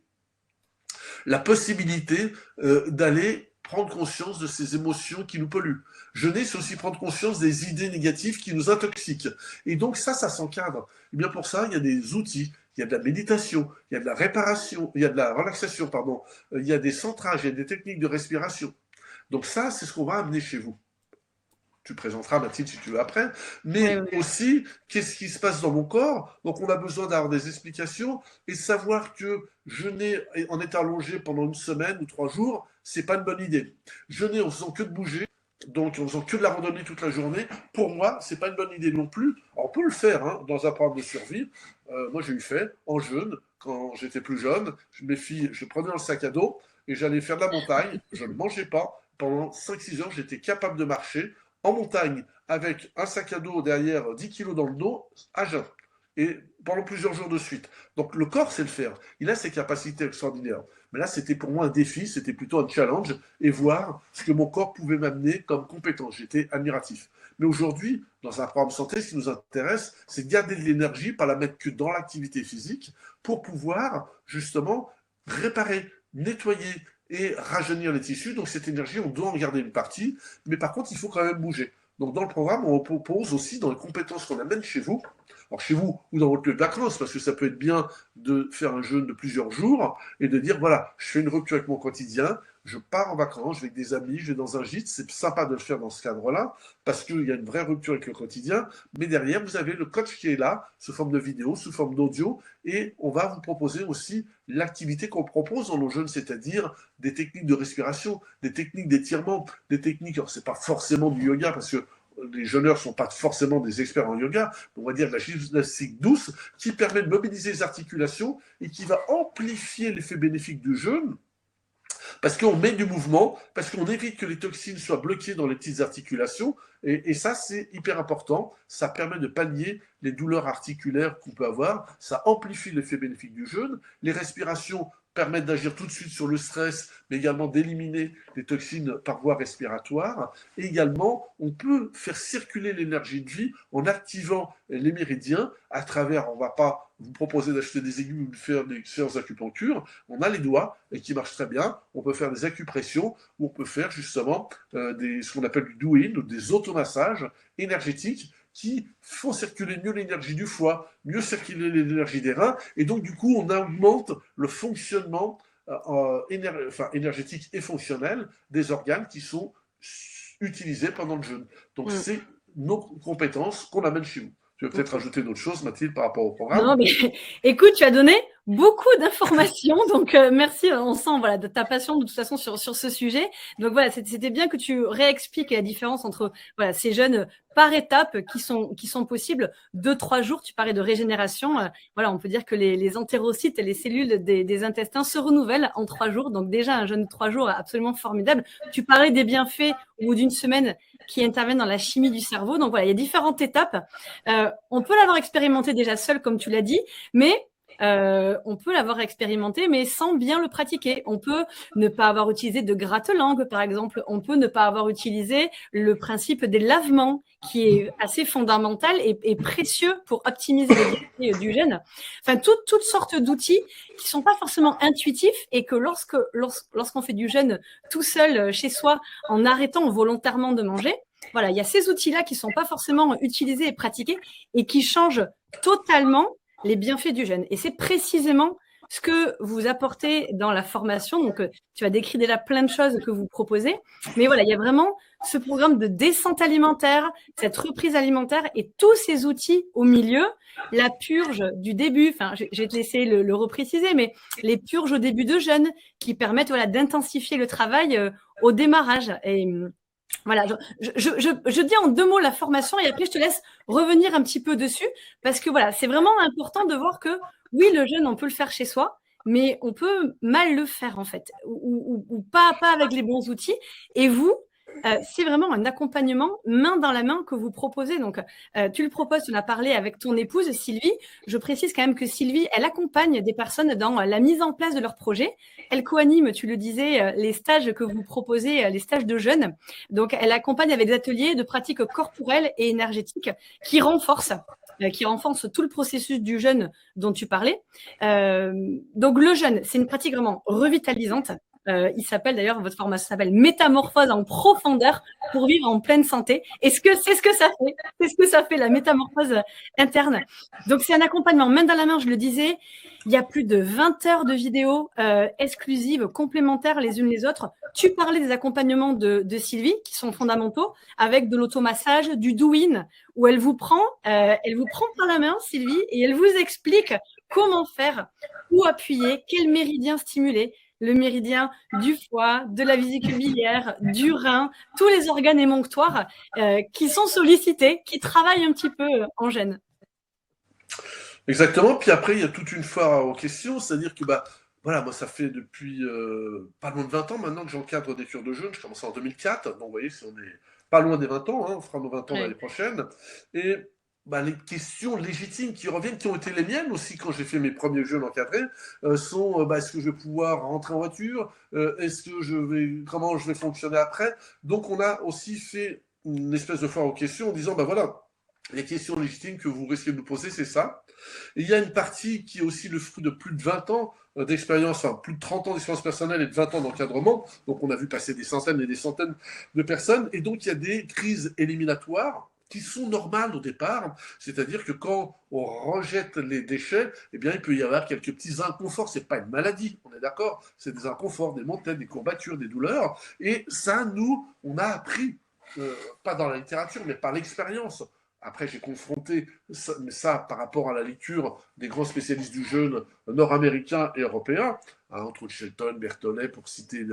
B: la possibilité d'aller prendre conscience de ces émotions qui nous polluent. Jeûner, c'est aussi prendre conscience des idées négatives qui nous intoxiquent. Et donc ça s'encadre. Et bien pour ça, il y a des outils, il y a de la méditation, il y a de la réparation, il y a de la relaxation, pardon, il y a des centrages, il y a des techniques de respiration. Donc ça, c'est ce qu'on va amener chez vous. Tu présenteras, Mathilde, si tu veux après, mais
A: Oui.
B: aussi, qu'est-ce qui se passe dans mon corps? Donc, on a besoin d'avoir des explications et savoir que jeûner en étant allongé pendant une semaine ou 3 jours, c'est pas une bonne idée. Jeûner en faisant que de bouger, donc en faisant que de la randonnée toute la journée, pour moi, c'est pas une bonne idée non plus. Alors, on peut le faire hein, dans un programme de survie. Moi, j'ai eu fait en jeûne quand j'étais plus jeune. Mes filles, je prenais dans le sac à dos et j'allais faire de la montagne. Je ne mangeais pas. Pendant 5-6 heures, j'étais capable de marcher en montagne avec un sac à dos derrière 10 kilos dans le dos à jeun et pendant plusieurs jours de suite. Donc le corps sait le faire, il a ses capacités extraordinaires. Mais là, c'était pour moi un défi, c'était plutôt un challenge et voir ce que mon corps pouvait m'amener comme compétence. J'étais admiratif. Mais aujourd'hui, dans un programme santé, ce qui nous intéresse, c'est de garder de l'énergie, pas la mettre que dans l'activité physique, pour pouvoir justement réparer, nettoyer, et rajeunir les tissus. Donc cette énergie, on doit en garder une partie, mais par contre, il faut quand même bouger. Donc dans le programme, on propose aussi dans les compétences qu'on amène chez vous, alors chez vous ou dans votre lieu de vacances, parce que ça peut être bien de faire un jeûne de plusieurs jours et de dire, voilà, je fais une rupture avec mon quotidien, je pars en vacances, je vais avec des amis, je vais dans un gîte, c'est sympa de le faire dans ce cadre-là, parce qu'il y a une vraie rupture avec le quotidien, mais derrière, vous avez le coach qui est là, sous forme de vidéo, sous forme d'audio, et on va vous proposer aussi l'activité qu'on propose dans nos jeûnes, c'est-à-dire des techniques de respiration, des techniques d'étirement, des techniques, alors c'est pas forcément du yoga, parce que les jeûneurs ne sont pas forcément des experts en yoga, on va dire de la gymnastique douce, qui permet de mobiliser les articulations et qui va amplifier l'effet bénéfique du jeûne, parce qu'on met du mouvement, parce qu'on évite que les toxines soient bloquées dans les petites articulations, et ça c'est hyper important, ça permet de pallier les douleurs articulaires qu'on peut avoir, ça amplifie l'effet bénéfique du jeûne, les respirations permettent d'agir tout de suite sur le stress, mais également d'éliminer les toxines par voie respiratoire. Et également, on peut faire circuler l'énergie de vie en activant les méridiens à travers, on ne va pas vous proposer d'acheter des aiguilles ou de faire des séances d'acupuncture, on a les doigts et qui marchent très bien, on peut faire des acupressions ou on peut faire justement ce qu'on appelle du do-in ou des automassages énergétiques qui font circuler mieux l'énergie du foie, mieux circuler l'énergie des reins, et donc du coup on augmente le fonctionnement énergétique et fonctionnel des organes qui sont utilisés pendant le jeûne. Donc c'est nos compétences qu'on amène chez vous. Tu veux peut-être rajouter d'autres choses, Mathilde, par rapport au programme?
A: Non, mais écoute, tu as donné beaucoup d'informations, donc merci. On sent voilà de ta passion de toute façon sur ce sujet. Donc voilà, c'était bien que tu réexpliques la différence entre voilà ces jeûnes par étapes qui sont possibles. 2-3 jours, tu parlais de régénération. Voilà, on peut dire que les entérocytes et les cellules des intestins se renouvellent en 3 jours. Donc déjà un jeûne de 3 jours absolument formidable. Tu parlais des bienfaits au bout d'une semaine qui interviennent dans la chimie du cerveau. Donc voilà, il y a différentes étapes. On peut l'avoir expérimenté déjà seul, comme tu l'as dit, mais on peut l'avoir expérimenté, mais sans bien le pratiquer. On peut ne pas avoir utilisé de gratte-langue, par exemple. On peut ne pas avoir utilisé le principe des lavements, qui est assez fondamental et précieux pour optimiser les bienfaits du jeûne. Enfin, toutes sortes d'outils qui sont pas forcément intuitifs et que lorsqu'on fait du jeûne tout seul chez soi, en arrêtant volontairement de manger, voilà, il y a ces outils-là qui sont pas forcément utilisés et pratiqués et qui changent totalement les bienfaits du jeûne. Et c'est précisément ce que vous apportez dans la formation. Donc, tu as décrit déjà plein de choses que vous proposez. Mais voilà, il y a vraiment ce programme de descente alimentaire, cette reprise alimentaire et tous ces outils au milieu, la purge du début, enfin, je vais te laisser le repréciser, mais les purges au début de jeûne qui permettent voilà, d'intensifier le travail au démarrage. Et voilà, je dis en 2 mots la formation et après je te laisse revenir un petit peu dessus parce que voilà, c'est vraiment important de voir que oui, le jeûne, on peut le faire chez soi, mais on peut mal le faire en fait, ou pas avec les bons outils. Et vous, c'est vraiment un accompagnement main dans la main que vous proposez. Donc, tu le proposes, tu en as parlé avec ton épouse Sylvie. Je précise quand même que Sylvie, elle accompagne des personnes dans la mise en place de leur projet. Elle co-anime, tu le disais, les stages que vous proposez, les stages de jeûne. Donc, elle accompagne avec des ateliers de pratiques corporelles et énergétiques qui renforcent tout le processus du jeûne dont tu parlais. Donc, le jeûne, c'est une pratique vraiment revitalisante. Il s'appelle d'ailleurs, votre formation s'appelle Métamorphose en profondeur pour vivre en pleine santé. Est-ce que c'est ce que ça fait? C'est ce que ça fait, la métamorphose interne. Donc, c'est un accompagnement main dans la main, je le disais. Il y a plus de 20 heures de vidéos exclusives, complémentaires les unes les autres. Tu parlais des accompagnements de Sylvie qui sont fondamentaux avec de l'automassage, du do-in où elle vous prend par la main, Sylvie, et elle vous explique comment faire, où appuyer, quel méridien stimuler. Le méridien du foie, de la vésicule biliaire, du rein, tous les organes émonctoires qui sont sollicités, qui travaillent un petit peu en gêne.
B: Exactement. Puis après, il y a toute une foire aux questions, c'est-à-dire que voilà, moi ça fait depuis pas loin de 20 ans maintenant que j'encadre des cures de jeûne. Je commençais en 2004, donc vous voyez, si on est pas loin des 20 ans, hein, on fera nos 20 ans l'année prochaine. Et les questions légitimes qui reviennent, qui ont été les miennes aussi quand j'ai fait mes premiers jeûnes encadrés, sont est-ce que je vais pouvoir rentrer en voiture, comment je vais fonctionner après. Donc on a aussi fait une espèce de foire aux questions en disant voilà, les questions légitimes que vous risquez de nous poser, c'est ça. Et il y a une partie qui est aussi le fruit de plus de 20 ans d'expérience, enfin plus de 30 ans d'expérience personnelle et de 20 ans d'encadrement. Donc on a vu passer des centaines et des centaines de personnes. Et donc il y a des crises éliminatoires qui sont normales au départ. C'est-à-dire que quand on rejette les déchets, eh bien il peut y avoir quelques petits inconforts. C'est pas une maladie, on est d'accord. C'est des inconforts, des montagnes, des courbatures, des douleurs. Et ça, nous, on a appris, pas dans la littérature, mais par l'expérience. Après, j'ai confronté ça par rapport à la lecture des grands spécialistes du jeûne nord-américains et européens, entre Shelton, Berthollet, pour citer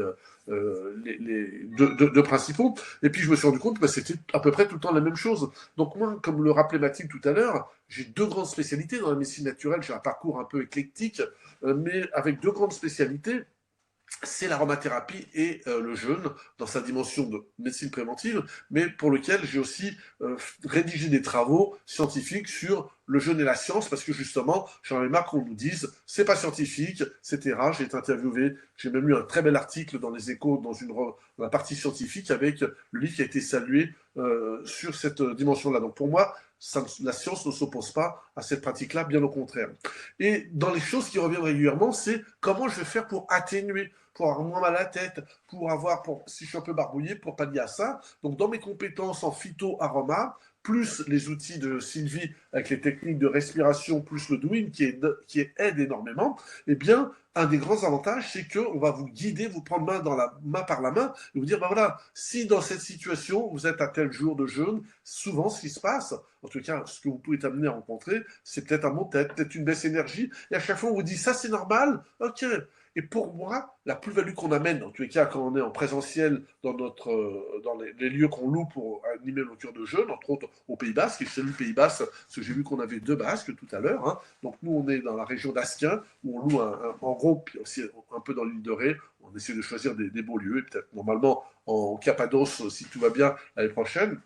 B: les deux principaux. Et puis, je me suis rendu compte que c'était à peu près tout le temps la même chose. Donc, moi, comme le rappelait Mathilde tout à l'heure, j'ai 2 grandes spécialités dans la médecine naturelle. J'ai un parcours un peu éclectique, mais avec 2 grandes spécialités. C'est l'aromathérapie et le jeûne dans sa dimension de médecine préventive, mais pour lequel j'ai aussi rédigé des travaux scientifiques sur le jeûne et la science, parce que justement, j'en ai marre qu'on nous dise c'est pas scientifique, etc. J'ai été interviewé, j'ai même lu un très bel article dans les Échos, dans la partie scientifique, avec le livre qui a été salué sur cette dimension-là. Donc pour moi, la science ne s'oppose pas à cette pratique-là, bien au contraire. Et dans les choses qui reviennent régulièrement, c'est comment je vais faire pour atténuer, pour avoir moins mal à la tête, si je suis un peu barbouillé, pour pallier à ça. Donc dans mes compétences en phyto-aroma, plus les outils de Sylvie avec les techniques de respiration, plus le doing qui aide énormément, eh bien, un des grands avantages, c'est qu'on va vous guider, vous prendre main par la main, et vous dire, voilà, si dans cette situation, vous êtes à tel jour de jeûne, souvent ce qui se passe, en tout cas, ce que vous pouvez t'amener à rencontrer, c'est peut-être un mot de tête, peut-être une baisse d'énergie, et à chaque fois, on vous dit, ça c'est normal, ok. Et pour moi, la plus-value qu'on amène, en tous les cas, quand on est en présentiel dans les lieux qu'on loue pour animer nos cures de jeûne, entre autres au Pays Basque, et je salue le Pays Basque, parce que j'ai vu qu'on avait 2 Basques tout à l'heure. Hein. Donc nous, on est dans la région d'Asquin, où on loue en gros, puis aussi un peu dans l'île de Ré. On essaie de choisir des beaux lieux, et peut-être normalement en Cappadoce, si tout va bien, l'année prochaine.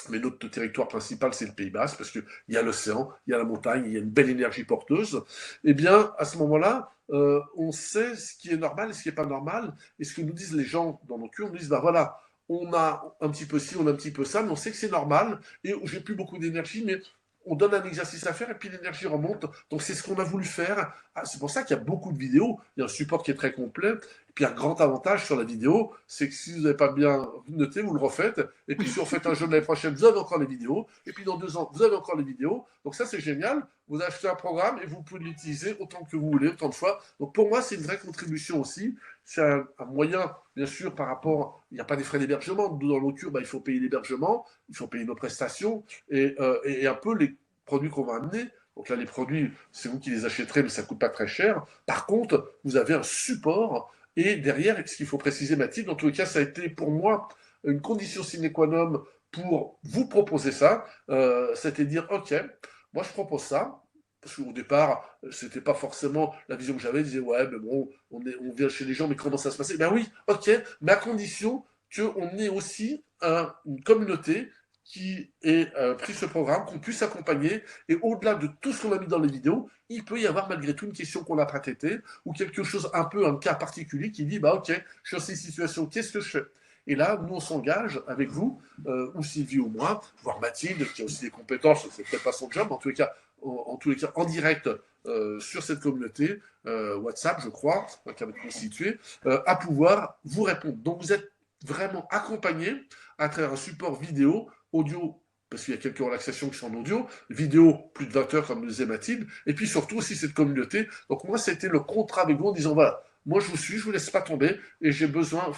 B: Mais notre territoire principal, c'est le Pays Basque, parce qu'il y a l'océan, il y a la montagne, il y a une belle énergie porteuse. Eh bien, à ce moment-là, on sait ce qui est normal et ce qui n'est pas normal. Et ce que nous disent les gens dans nos cures, nous disent, voilà, on a un petit peu ci, on a un petit peu ça, mais on sait que c'est normal, et j'ai plus beaucoup d'énergie, mais on donne un exercice à faire et puis l'énergie remonte. Donc c'est ce qu'on a voulu faire. Ah, c'est pour ça qu'il y a beaucoup de vidéos. Il y a un support qui est très complet. Et puis un grand avantage sur la vidéo, c'est que si vous n'avez pas bien noté, vous le refaites. Et puis si on fait un jeu de l'année prochaine, vous avez encore les vidéos. Et puis dans 2 ans, vous avez encore les vidéos. Donc ça c'est génial. Vous achetez un programme et vous pouvez l'utiliser autant que vous voulez, autant de fois. Donc pour moi, c'est une vraie contribution aussi. C'est un moyen, bien sûr, par rapport, il n'y a pas des frais d'hébergement. Dans l'OCUR, il faut payer l'hébergement, il faut payer nos prestations et un peu les produits qu'on va amener. Donc là, les produits, c'est vous qui les achèterez, mais ça ne coûte pas très cher. Par contre, vous avez un support. Et derrière, ce qu'il faut préciser, Mathilde, en tous les cas, ça a été pour moi une condition sine qua non pour vous proposer ça. C'était dire, OK, moi je propose ça. Parce qu'au départ, c'était pas forcément la vision que j'avais. Je disais, ouais, mais bon, on vient chez les gens, mais comment ça se passait? Ben oui, OK, mais à condition qu'on ait aussi une communauté qui ait pris ce programme, qu'on puisse accompagner. Et au-delà de tout ce qu'on a mis dans les vidéos, il peut y avoir malgré tout une question qu'on n'a pas traitée ou quelque chose un peu, un cas particulier qui dit, bah OK, je suis dans cette situation, qu'est-ce que je fais? Et là, nous, on s'engage avec vous, ou Sylvie ou moi, voire Mathilde, qui a aussi des compétences, c'est peut-être pas son job, en tous les cas, en direct sur cette communauté WhatsApp, je crois, qui va être constituée, à pouvoir vous répondre. Donc, vous êtes vraiment accompagné à travers un support vidéo, audio, parce qu'il y a quelques relaxations qui sont en audio, vidéo, plus de 20 heures, comme le disait Mathilde, et puis surtout aussi cette communauté. Donc, moi, c'était le contrat avec vous en disant, voilà, moi je vous suis, je vous laisse pas tomber, et j'ai besoin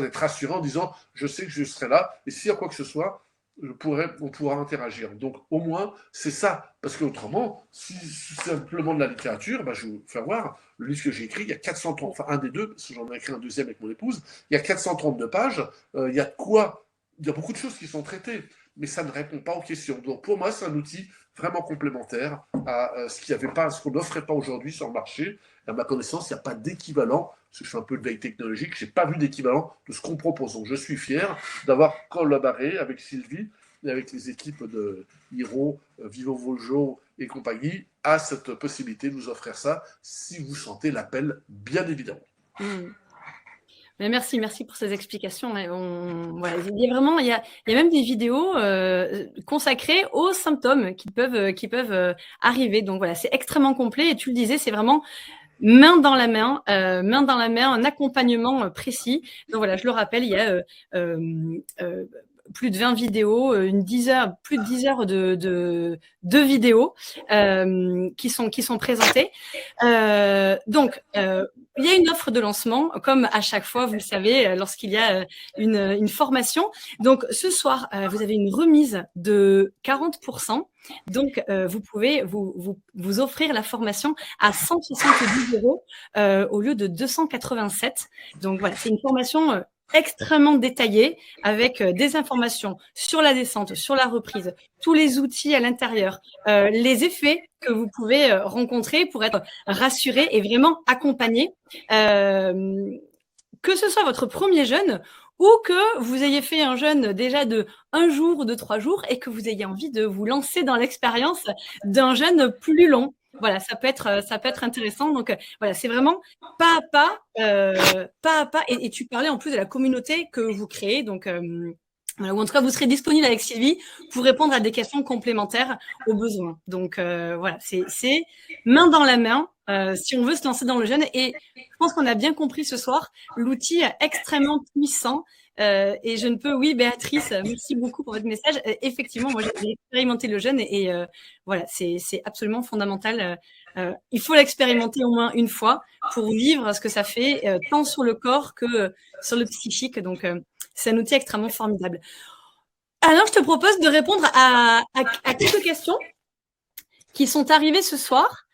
B: d'être rassuré en disant, je sais que je serai là, et s'il y a quoi que ce soit, on pourra interagir. Donc au moins, c'est ça. Parce qu'autrement, si c'est simplement de la littérature, je vais vous faire voir, le livre que j'ai écrit, il y a 430, enfin un des deux, parce que j'en ai écrit un deuxième avec mon épouse, il y a 432 pages, il y a de quoi, il y a beaucoup de choses qui sont traitées, mais ça ne répond pas aux questions. Donc pour moi, c'est un outil vraiment complémentaire à ce qu'on n'offrait pas aujourd'hui sur le marché. À ma connaissance, il n'y a pas d'équivalent, parce que je fais un peu de veille technologique, je n'ai pas vu d'équivalent de ce qu'on propose. Donc je suis fier d'avoir collaboré avec Sylvie et avec les équipes de Hiro, Vivo Vojo et compagnie à cette possibilité de vous offrir ça, si vous sentez l'appel, bien évidemment.
A: Mais merci pour ces explications. Voilà, il y a même des vidéos consacrées aux symptômes qui peuvent arriver. Donc voilà, c'est extrêmement complet. Et tu le disais, c'est vraiment main dans la main, un accompagnement précis. Donc voilà, je le rappelle, il y a plus de 20 vidéos, plus de 10 heures de vidéos qui sont présentées. Donc, il y a une offre de lancement, comme à chaque fois, vous le savez, lorsqu'il y a une formation. Donc, ce soir, vous avez une remise de 40%. Donc, vous pouvez vous offrir la formation à 170 € au lieu de 287. Donc, voilà, c'est une formation extrêmement détaillée avec des informations sur la descente, sur la reprise, tous les outils à l'intérieur, les effets que vous pouvez rencontrer pour être rassuré et vraiment accompagné. Que ce soit votre premier jeûne ou que vous ayez fait un jeûne déjà de 1 jour ou de 3 jours et que vous ayez envie de vous lancer dans l'expérience d'un jeûne plus long. Voilà, ça peut être intéressant. Donc voilà, c'est vraiment pas à pas. Et tu parlais en plus de la communauté que vous créez. Donc voilà, ou en tout cas, vous serez disponible avec Sylvie pour répondre à des questions complémentaires aux besoins. Donc voilà, c'est main dans la main si on veut se lancer dans le jeûne. Et je pense qu'on a bien compris ce soir, l'outil est extrêmement puissant. Et je ne peux, oui, Béatrice, merci beaucoup pour votre message. Effectivement, moi, j'ai expérimenté le jeûne et voilà, c'est absolument fondamental. Il faut l'expérimenter au moins une fois pour vivre ce que ça fait, tant sur le corps que sur le psychique. Donc, c'est un outil extrêmement formidable. Alors, je te propose de répondre à quelques questions qui sont arrivées ce soir.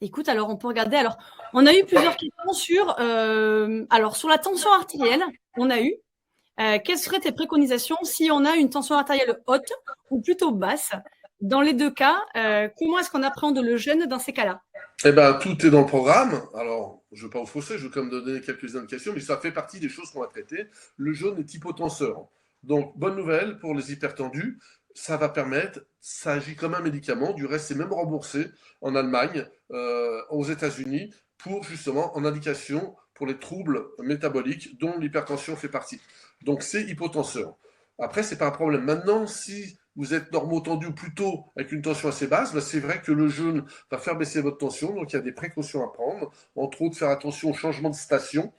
A: Écoute, alors on peut regarder. Alors, on a eu plusieurs questions sur la tension artérielle. On a eu quelles seraient tes préconisations si on a une tension artérielle haute ou plutôt basse? Dans les deux cas, comment est-ce qu'on appréhende le jeûne dans ces cas-là?
B: Eh bien, tout est dans le programme. Alors, je ne vais pas vous fausser, je vais quand même donner quelques indications, mais ça fait partie des choses qu'on va traiter. Le jeûne est hypotenseur. Donc, bonne nouvelle pour les hypertendus. Ça va permettre, ça agit comme un médicament, du reste c'est même remboursé en Allemagne, aux États-Unis, pour justement en indication pour les troubles métaboliques dont l'hypertension fait partie. Donc c'est hypotenseur. Après, c'est pas un problème. Maintenant, si vous êtes normotendu ou plutôt avec une tension assez basse, ben c'est vrai que le jeûne va faire baisser votre tension. Donc il y a des précautions à prendre, entre autres faire attention au changement de station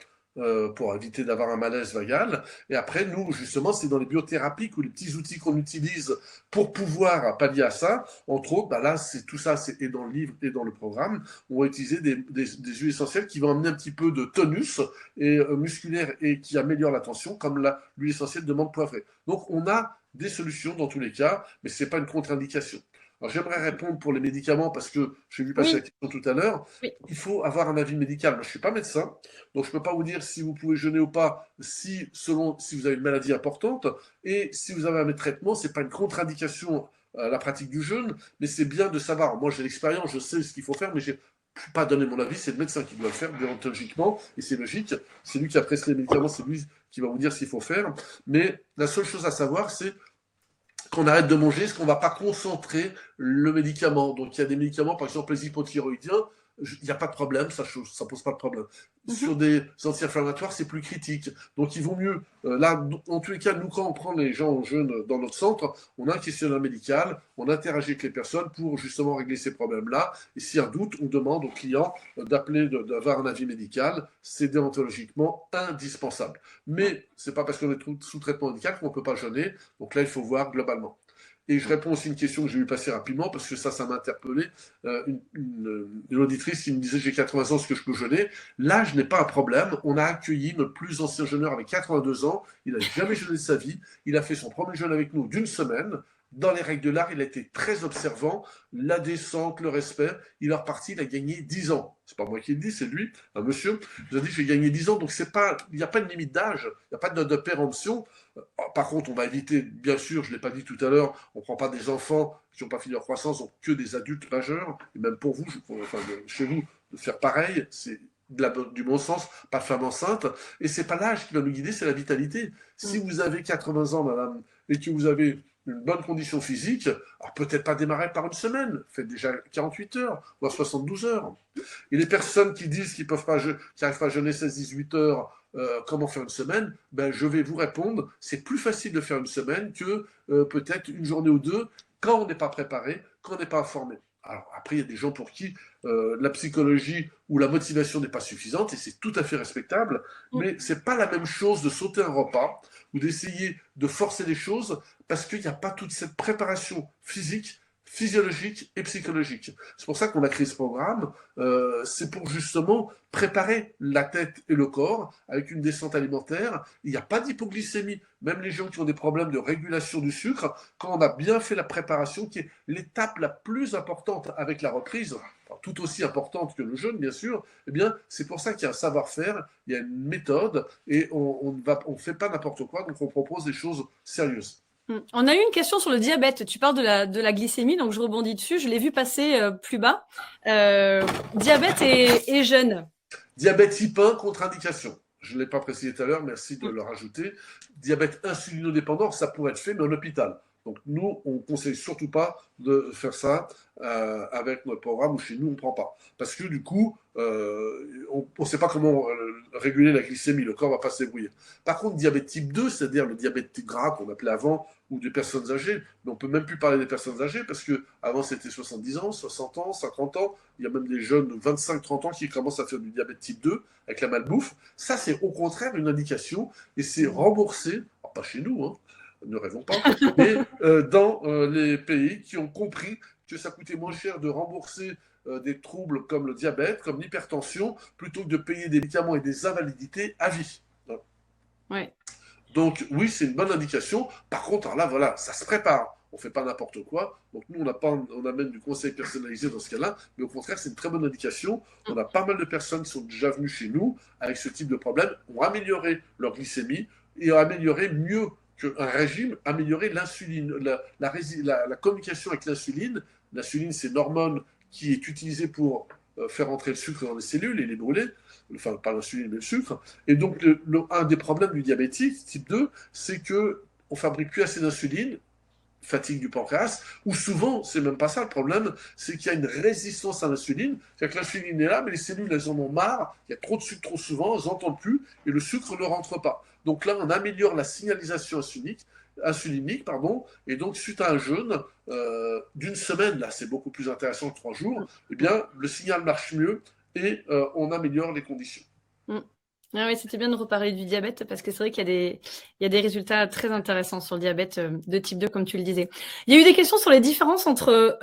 B: pour éviter d'avoir un malaise vagal. Et après, nous, justement, c'est dans les biothérapies ou les petits outils qu'on utilise pour pouvoir pallier à ça. Entre autres, ben là, c'est tout ça, c'est et dans le livre et dans le programme, on va utiliser des huiles essentielles qui vont amener un petit peu de tonus et musculaire et qui améliorent la tension, comme l'huile essentielle de menthe poivrée. Donc, on a des solutions dans tous les cas, mais ce n'est pas une contre-indication. Alors, j'aimerais répondre pour les médicaments parce que j'ai vu passer la
A: Oui,
B: question tout à l'heure.
A: oui.
B: Il faut avoir un avis médical. Moi, je ne suis pas médecin, donc je ne peux pas vous dire si vous pouvez jeûner ou pas, selon si vous avez une maladie importante. Et si vous avez un traitement, ce n'est pas une contre-indication à la pratique du jeûne, mais c'est bien de savoir. Moi, j'ai l'expérience, je sais ce qu'il faut faire, mais je ne peux pas donner mon avis. C'est le médecin qui doit le faire déontologiquement, et c'est logique. C'est lui qui a prescrit les médicaments, c'est lui qui va vous dire s'il faut faire. Mais la seule chose à savoir, c'est qu'on arrête de manger, est-ce qu'on ne va pas concentrer le médicament. Donc il y a des médicaments, par exemple les hypothyroïdiens, il n'y a pas de problème, ça ne pose pas de problème. Sur des anti-inflammatoires, c'est plus critique. Donc il vaut mieux, là, en tous les cas, nous, quand on prend les gens en jeûne dans notre centre, on a un questionnaire médical, on interagit avec les personnes pour justement régler ces problèmes-là. Et s'il y a un doute, on demande aux clients d'appeler, d'avoir un avis médical. C'est déontologiquement indispensable. Mais ce n'est pas parce qu'on est sous traitement médical qu'on ne peut pas jeûner. Donc là, il faut voir globalement. Et je réponds aussi à une question que j'ai vu passer rapidement, parce que ça m'a interpellé. Une auditrice qui me disait j'ai 80 ans, est-ce que je peux jeûner? Là, je n'ai pas un problème. On a accueilli notre plus ancien jeûneur avec 82 ans. Il n'a jamais jeûné de sa vie. Il a fait son premier jeûne avec nous d'une semaine. Dans les règles de l'art, il a été très observant, la descente, le respect. Il est reparti, il a gagné 10 ans. C'est pas moi qui le dis, c'est lui, un monsieur. Il nous a dit, je vais gagner 10 ans, donc il n'y a pas de limite d'âge, il n'y a pas de péremption. Par contre, on va éviter, bien sûr, je ne l'ai pas dit tout à l'heure, on ne prend pas des enfants qui n'ont pas fini leur croissance, donc que des adultes majeurs. Et même pour vous, chez vous, de faire pareil, c'est du bon sens, pas de femme enceinte. Et c'est pas l'âge qui va nous guider, c'est la vitalité. Si vous avez 80 ans, madame, et que vous avez une bonne condition physique, alors peut-être pas démarrer par une semaine, faites déjà 48 heures, voire 72 heures. Et les personnes qui disent qu'ils n'arrivent pas à jeûner 16-18 heures, comment faire une semaine, ben, je vais vous répondre, c'est plus facile de faire une semaine que peut-être une journée ou deux, quand on n'est pas préparé, quand on n'est pas informé. Alors après, il y a des gens pour qui la psychologie ou la motivation n'est pas suffisante, et c'est tout à fait respectable, mais c'est pas la même chose de sauter un repas ou d'essayer de forcer les choses parce qu'il n'y a pas toute cette préparation physique, physiologique et psychologique. C'est pour ça qu'on a créé ce programme, c'est pour justement préparer la tête et le corps avec une descente alimentaire. Il n'y a pas d'hypoglycémie. Même les gens qui ont des problèmes de régulation du sucre, quand on a bien fait la préparation, qui est l'étape la plus importante avec la reprise, tout aussi importante que le jeûne, bien sûr, eh bien, c'est pour ça qu'il y a un savoir-faire, il y a une méthode, et on ne fait pas n'importe quoi, donc on propose des choses sérieuses.
A: On a eu une question sur le diabète. Tu parles de la glycémie, donc je rebondis dessus. Je l'ai vu passer plus bas. Diabète et jeûne.
B: Diabète type 1, contre-indication. Je ne l'ai pas précisé tout à l'heure, merci de le rajouter. Diabète insulinodépendant, ça pourrait être fait, mais en hôpital. Donc nous, on ne conseille surtout pas de faire ça avec notre programme ou chez nous, on ne prend pas. Parce que du coup, on ne sait pas comment réguler la glycémie, le corps ne va pas se débrouiller. Par contre, diabète type 2, c'est-à-dire le diabète type gras qu'on appelait avant, ou des personnes âgées, mais on ne peut même plus parler des personnes âgées, parce qu'avant c'était 70 ans, 60 ans, 50 ans, il y a même des jeunes de 25-30 ans qui commencent à faire du diabète type 2 avec la malbouffe. Ça, c'est au contraire une indication, et c'est remboursé, alors pas chez nous, hein, ne rêvons pas, mais dans les pays qui ont compris que ça coûtait moins cher de rembourser des troubles comme le diabète, comme l'hypertension, plutôt que de payer des médicaments et des invalidités à vie.
A: Ouais.
B: Donc oui, c'est une bonne indication. Par contre, alors là, voilà, ça se prépare. On ne fait pas n'importe quoi. Donc nous, on amène du conseil personnalisé dans ce cas-là, mais au contraire, c'est une très bonne indication. On a pas mal de personnes qui sont déjà venues chez nous avec ce type de problème, ont amélioré leur glycémie et ont amélioré mieux qu'un régime, améliorer l'insuline, la communication avec l'insuline. L'insuline, c'est une hormone qui est utilisée pour faire entrer le sucre dans les cellules et les brûler, enfin pas l'insuline mais le sucre. Et donc un des problèmes du diabétique type 2, c'est que on fabrique plus assez d'insuline, fatigue du pancréas, ou souvent, c'est même pas ça le problème, c'est qu'il y a une résistance à l'insuline, c'est-à-dire que l'insuline est là, mais les cellules, elles en ont marre, il y a trop de sucre trop souvent, elles n'entendent plus, et le sucre ne rentre pas. Donc là, on améliore la signalisation insulinique, insulinique, pardon, et donc suite à un jeûne d'une semaine, là c'est beaucoup plus intéressant que 3 jours, eh bien le signal marche mieux et on améliore les conditions.
A: Mm. Ah oui, c'était bien de reparler du diabète parce que c'est vrai qu'il y a des résultats très intéressants sur le diabète de type 2, comme tu le disais. Il y a eu des questions sur les différences entre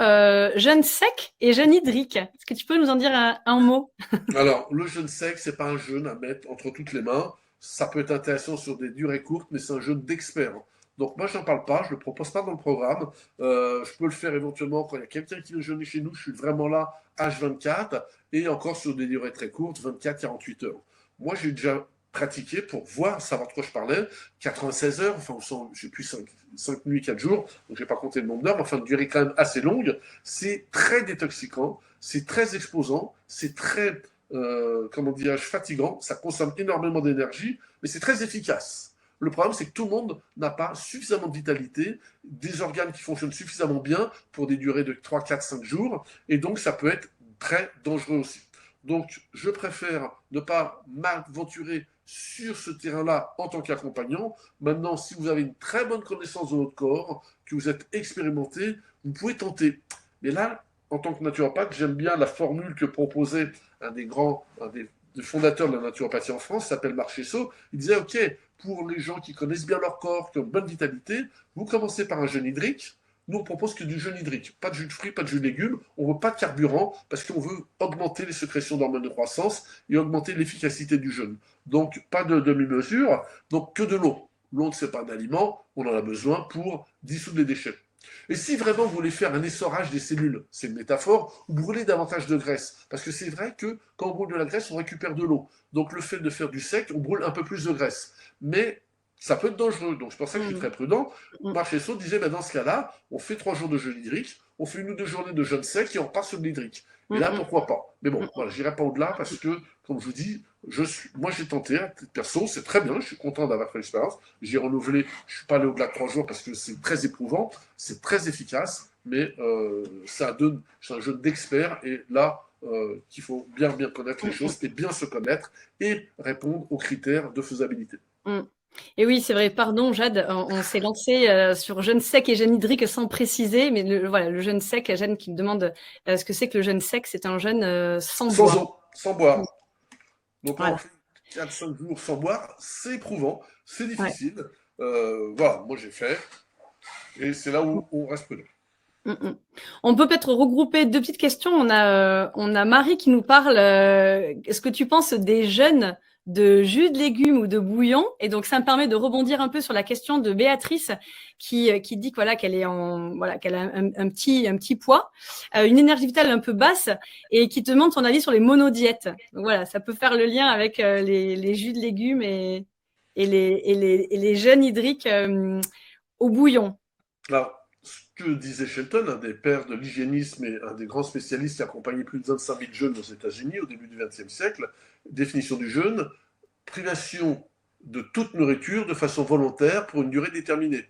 A: jeûne sec et jeûne hydrique. Est-ce que tu peux nous en dire un mot?
B: Alors, le jeûne sec, c'est pas un jeûne à mettre entre toutes les mains. Ça peut être intéressant sur des durées courtes, mais c'est un jeûne d'expert. Donc moi, je n'en parle pas, je ne le propose pas dans le programme. Je peux le faire éventuellement quand il y a quelqu'un qui veut jeûner chez nous. Je suis vraiment là H24 et encore sur des durées très courtes, 24-48 heures. Moi, j'ai déjà pratiqué pour voir, savoir de quoi je parlais, 96 heures, enfin, j'ai plus 5 nuits, 4 jours, donc je n'ai pas compté le nombre d'heures, mais enfin, une durée quand même assez longue. C'est très détoxicant, c'est très exposant, c'est très comment dirais-je, fatigant, ça consomme énormément d'énergie, mais c'est très efficace. Le problème, c'est que tout le monde n'a pas suffisamment de vitalité, des organes qui fonctionnent suffisamment bien pour des durées de 3, 4, 5 jours, et donc ça peut être très dangereux aussi. Donc, je préfère ne pas m'aventurer sur ce terrain-là en tant qu'accompagnant. Maintenant, si vous avez une très bonne connaissance de votre corps, que vous êtes expérimenté, vous pouvez tenter. Mais là, en tant que naturopathe, j'aime bien la formule que proposait un des fondateurs de la naturopathie en France, s'appelle Marc Chessot. Il disait, OK, pour les gens qui connaissent bien leur corps, qui ont une bonne vitalité, vous commencez par un jeûne hydrique. Nous, on propose que du jeûne hydrique. Pas de jus de fruits, pas de jus de légumes. On ne veut pas de carburant parce qu'on veut augmenter les sécrétions d'hormones de croissance et augmenter l'efficacité du jeûne. Donc, pas de demi-mesure. Donc, que de l'eau. L'eau, ce n'est pas un aliment. On en a besoin pour dissoudre les déchets. Et si vraiment vous voulez faire un essorage des cellules, c'est une métaphore, vous brûlez davantage de graisse. Parce que c'est vrai que quand on brûle de la graisse, on récupère de l'eau. Donc le fait de faire du sec, on brûle un peu plus de graisse. Mais ça peut être dangereux. Donc c'est pour ça que je suis très prudent. Marchesso disait, dans ce cas-là, on fait 3 jours de jeûne hydrique, on fait 1 ou 2 journées de jeûne sec et on part sur de l'hydrique. Et là, pourquoi pas? Mais bon, voilà, je n'irai pas au-delà parce que, comme je vous dis, moi j'ai tenté, à titre perso, c'est très bien, je suis content d'avoir fait l'expérience. J'ai renouvelé, je ne suis pas allé au-delà de 3 jours parce que c'est très éprouvant, c'est très efficace, mais c'est un jeu d'experts et là, qu'il faut bien connaître les choses et bien se connaître et répondre aux critères de faisabilité.
A: Et oui, c'est vrai, pardon Jade, on s'est lancé sur jeûne sec et jeûne hydrique sans préciser, mais voilà, le jeûne sec, Jade qui me demande ce que c'est que le jeûne sec, c'est un jeûne sans boire.
B: Eau, sans boire. Donc
A: Voilà.
B: on fait 4-5 jours sans boire, c'est éprouvant, c'est difficile. Voilà, moi j'ai fait, et c'est là où on reste prudent.
A: On peut peut-être regrouper 2 petites questions. On a Marie qui nous parle. Est-ce que tu penses des jeûnes de jus de légumes ou de bouillon? Et donc ça me permet de rebondir un peu sur la question de Béatrice qui dit que voilà qu'elle a un petit poids, une énergie vitale un peu basse et qui te demande ton avis sur les monodiètes. Donc voilà, ça peut faire le lien avec les jus de légumes et les jeûnes hydriques au bouillon.
B: Alors, ce que disait Shelton, un des pères de l'hygiénisme et un des grands spécialistes qui a accompagné plus de 25 000 jeunes aux États-Unis au début du XXe siècle, définition du jeûne, privation de toute nourriture de façon volontaire pour une durée déterminée.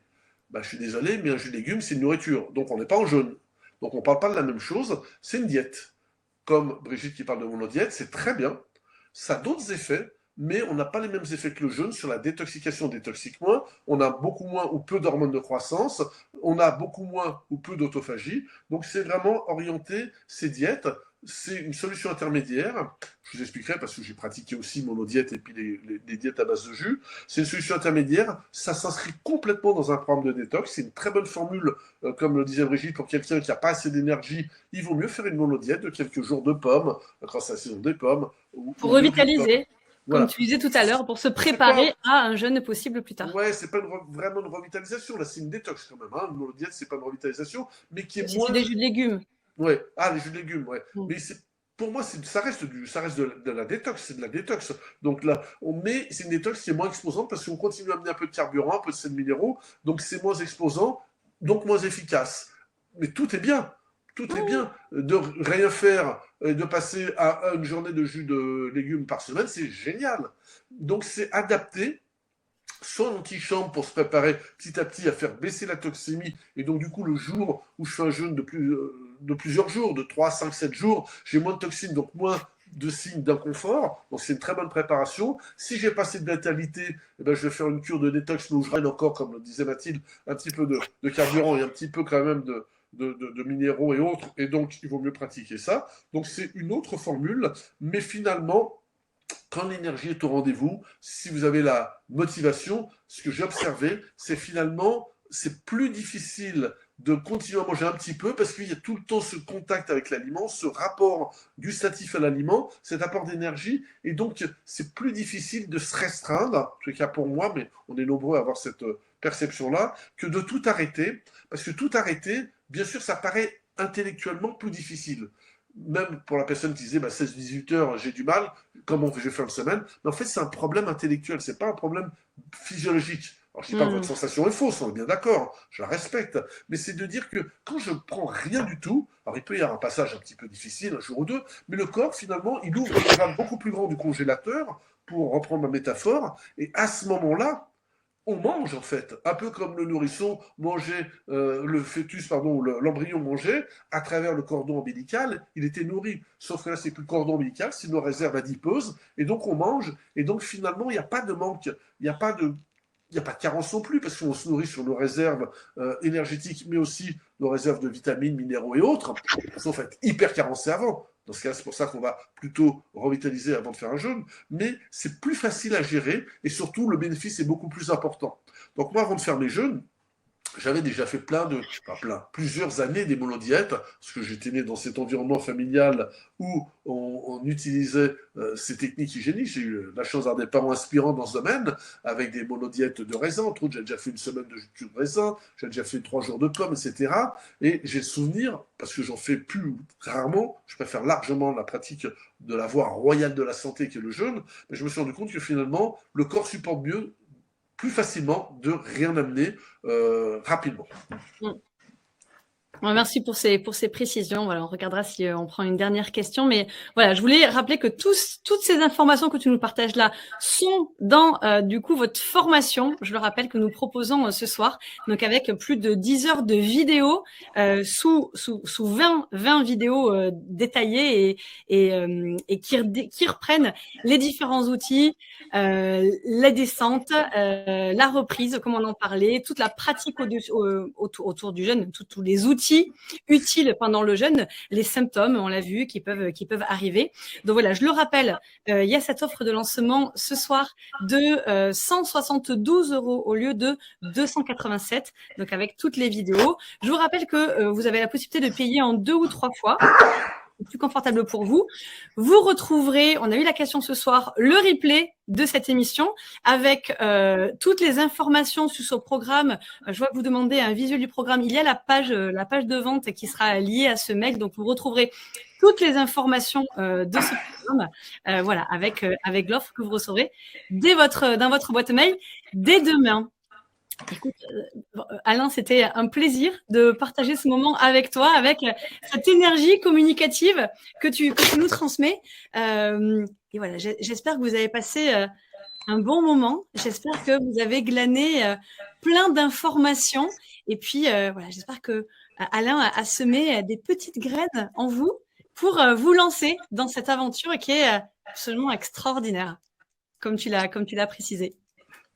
B: Je suis désolé, mais un jus de légumes, c'est une nourriture. Donc on n'est pas en jeûne. Donc on ne parle pas de la même chose, c'est une diète. Comme Brigitte qui parle de monodiète, c'est très bien. Ça a d'autres effets, mais on n'a pas les mêmes effets que le jeûne sur la détoxication. On détoxique moins, on a beaucoup moins ou peu d'hormones de croissance, on a beaucoup moins ou peu d'autophagie. Donc c'est vraiment orienté ces diètes. C'est une solution intermédiaire. Je vous expliquerai parce que j'ai pratiqué aussi monodiète et puis les diètes à base de jus. C'est une solution intermédiaire. Ça s'inscrit complètement dans un programme de détox. C'est une très bonne formule, comme le disait Brigitte, pour quelqu'un qui n'a pas assez d'énergie. Il vaut mieux faire une monodiète de quelques jours de pommes, quand c'est la saison des pommes.
A: Pour revitaliser.
B: Voilà.
A: Comme tu disais tout à l'heure, pour se préparer à un jeûne possible plus tard.
B: Ouais, c'est pas vraiment une revitalisation, là, c'est une détox quand même. Hein. Une monodiète, c'est pas une revitalisation, mais qui est
A: Si
B: moins.
A: c'est des jus de légumes.
B: Ouais, les jus de légumes, ouais. Mais pour moi, ça reste de la détox, c'est de la détox. Donc là, c'est une détox qui est moins exposante parce qu'on continue à amener un peu de carburant, un peu de sels minéraux, donc c'est moins exposant, donc moins efficace. Mais tout est bien. Tout est bien. De rien faire, de passer à une journée de jus de légumes par semaine, c'est génial. Donc c'est adapté son antichambre pour se préparer petit à petit à faire baisser la toxémie. Et donc, du coup, le jour où je fais un jeûne de plusieurs jours, de 3, 5, 7 jours, j'ai moins de toxines, donc moins de signes d'inconfort. Donc c'est une très bonne préparation. Si j'ai pas assez de vitalité, eh ben, je vais faire une cure de détox, mais où je ramène encore, comme le disait Mathilde, un petit peu de carburant et un petit peu quand même de minéraux et autres. Et donc il vaut mieux pratiquer ça. Donc c'est une autre formule, mais finalement, quand l'énergie est au rendez-vous, si vous avez la motivation, ce que j'ai observé, c'est finalement, c'est plus difficile de continuer à manger un petit peu parce qu'il y a tout le temps ce contact avec l'aliment, ce rapport gustatif à l'aliment, cet apport d'énergie, et donc c'est plus difficile de se restreindre, en tout cas pour moi, mais on est nombreux à avoir cette perception-là, que de tout arrêter, parce que tout arrêter, bien sûr, ça paraît intellectuellement plus difficile. Même pour la personne qui disait bah, 16-18 heures, j'ai du mal, comment je vais faire une semaine? Mais en fait, c'est un problème intellectuel, c'est pas un problème physiologique. Alors, je dis pas que votre sensation est fausse, on est bien d'accord, je la respecte, mais c'est de dire que quand je prends rien du tout, alors il peut y avoir un passage un petit peu difficile, un jour ou deux, mais le corps, finalement, il ouvre le canal beaucoup plus grand du congélateur, pour reprendre ma métaphore, et à ce moment-là, on mange en fait, un peu comme le nourrisson mangeait, le fœtus, pardon, l'embryon mangeait, à travers le cordon ombilical, il était nourri. Sauf que là, c'est plus le cordon ombilical, c'est nos réserves adipeuses, et donc on mange, et donc finalement, il n'y a pas de manque, il n'y a pas de, il n'y a pas de carence non plus, parce qu'on se nourrit sur nos réserves énergétiques, mais aussi nos réserves de vitamines, minéraux et autres, sauf être hyper carencé avant. Dans ce cas, c'est pour ça qu'on va plutôt revitaliser avant de faire un jeûne, mais c'est plus facile à gérer et surtout le bénéfice est beaucoup plus important. Donc moi, avant de faire mes jeûnes, j'avais déjà fait plusieurs années des monodiètes, parce que j'étais né dans cet environnement familial où on utilisait ces techniques hygiéniques. J'ai eu la chance d'avoir des parents inspirants dans ce domaine, avec des monodiètes de raisin, entre autres, j'ai déjà fait une semaine de jus de raisin, j'ai déjà fait 3 jours de pommes, etc. Et j'ai le souvenir, parce que j'en fais plus rarement, je préfère largement la pratique de la voie royale de la santé qui est le jeûne, mais je me suis rendu compte que finalement, le corps supporte mieux plus facilement de rien amener rapidement.
A: Merci pour ces précisions. Voilà, on regardera si on prend une dernière question. Mais voilà, je voulais rappeler que toutes ces informations que tu nous partages là sont dans du coup votre formation. Je le rappelle que nous proposons ce soir, donc avec plus de 10 heures de vidéos sous 20 vidéos détaillées et qui reprennent les différents outils, la descente, la reprise, comme on en parlait, toute la pratique autour du jeûne, tous les outils utiles pendant le jeûne, les symptômes, on l'a vu, qui peuvent arriver. Donc voilà, je le rappelle, il y a cette offre de lancement ce soir de 172 € au lieu de 287, donc avec toutes les vidéos. Je vous rappelle que vous avez la possibilité de payer en 2 ou 3 fois. Plus confortable pour vous. Vous retrouverez, on a eu la question ce soir, le replay de cette émission avec toutes les informations sur ce programme. Je vois que vous demandez un visuel du programme. Il y a la page de vente qui sera liée à ce mail. Donc, vous retrouverez toutes les informations de ce programme, voilà, avec l'offre que vous recevrez dans votre boîte mail dès demain. Écoute, Alain, c'était un plaisir de partager ce moment avec toi, avec cette énergie communicative que tu nous transmets. Et voilà, j'espère que vous avez passé un bon moment. J'espère que vous avez glané plein d'informations. Et puis, voilà, j'espère que Alain a semé des petites graines en vous pour vous lancer dans cette aventure qui est absolument extraordinaire, comme tu l'as précisé.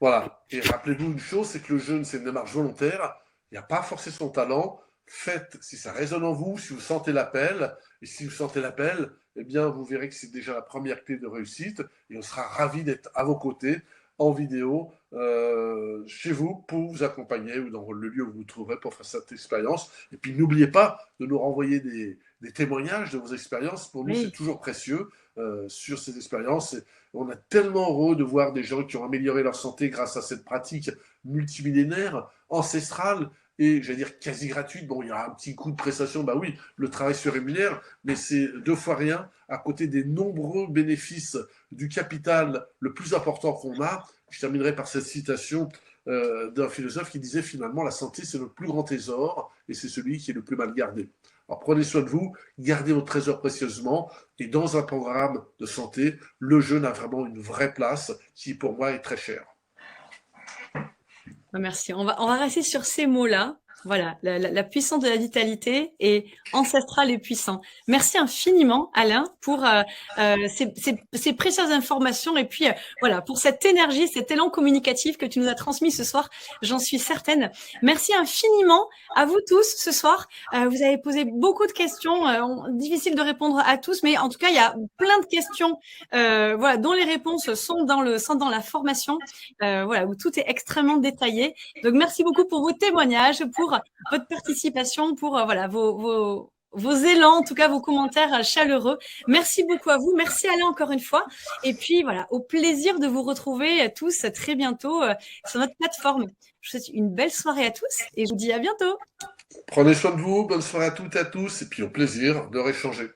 B: Voilà. Et rappelez-vous une chose, c'est que le jeûne, c'est une démarche volontaire. Il n'y a pas à forcer son talent. Faites si ça résonne en vous, si vous sentez l'appel. Et si vous sentez l'appel, eh bien, vous verrez que c'est déjà la première clé de réussite. Et on sera ravis d'être à vos côtés, en vidéo, chez vous, pour vous accompagner ou dans le lieu où vous vous trouverez pour faire cette expérience. Et puis, n'oubliez pas de nous renvoyer des témoignages de vos expériences. Pour nous, c'est toujours précieux sur ces expériences. Et on est tellement heureux de voir des gens qui ont amélioré leur santé grâce à cette pratique multimillénaire, ancestrale, et j'allais dire quasi gratuite. Bon, il y a un petit coup de prestation, bah oui, le travail se rémunère, mais c'est 2 fois rien à côté des nombreux bénéfices du capital le plus important qu'on a. Je terminerai par cette citation d'un philosophe qui disait finalement la santé c'est le plus grand trésor et c'est celui qui est le plus mal gardé. Alors prenez soin de vous, gardez votre trésor précieusement et dans un programme de santé, le jeûne a vraiment une vraie place qui pour moi est très chère.
A: Merci. On va rester sur ces mots-là. Voilà, la puissance de la vitalité est ancestrale et puissant. Merci infiniment, Alain, pour ces précieuses informations et puis voilà, pour cette énergie, cet élan communicatif que tu nous as transmis ce soir, j'en suis certaine. Merci infiniment à vous tous ce soir. Vous avez posé beaucoup de questions, difficile de répondre à tous, mais en tout cas, il y a plein de questions voilà, dont les réponses sont dans la formation, voilà, où tout est extrêmement détaillé. Donc, merci beaucoup pour vos témoignages, pour votre participation, pour voilà, vos élans, en tout cas vos commentaires chaleureux. Merci beaucoup à vous. Merci Alain encore une fois. Et puis voilà, au plaisir de vous retrouver tous très bientôt sur notre plateforme. Je vous souhaite une belle soirée à tous et je vous dis à bientôt.
B: Prenez soin de vous, bonne soirée à toutes et à tous, et puis au plaisir de rééchanger.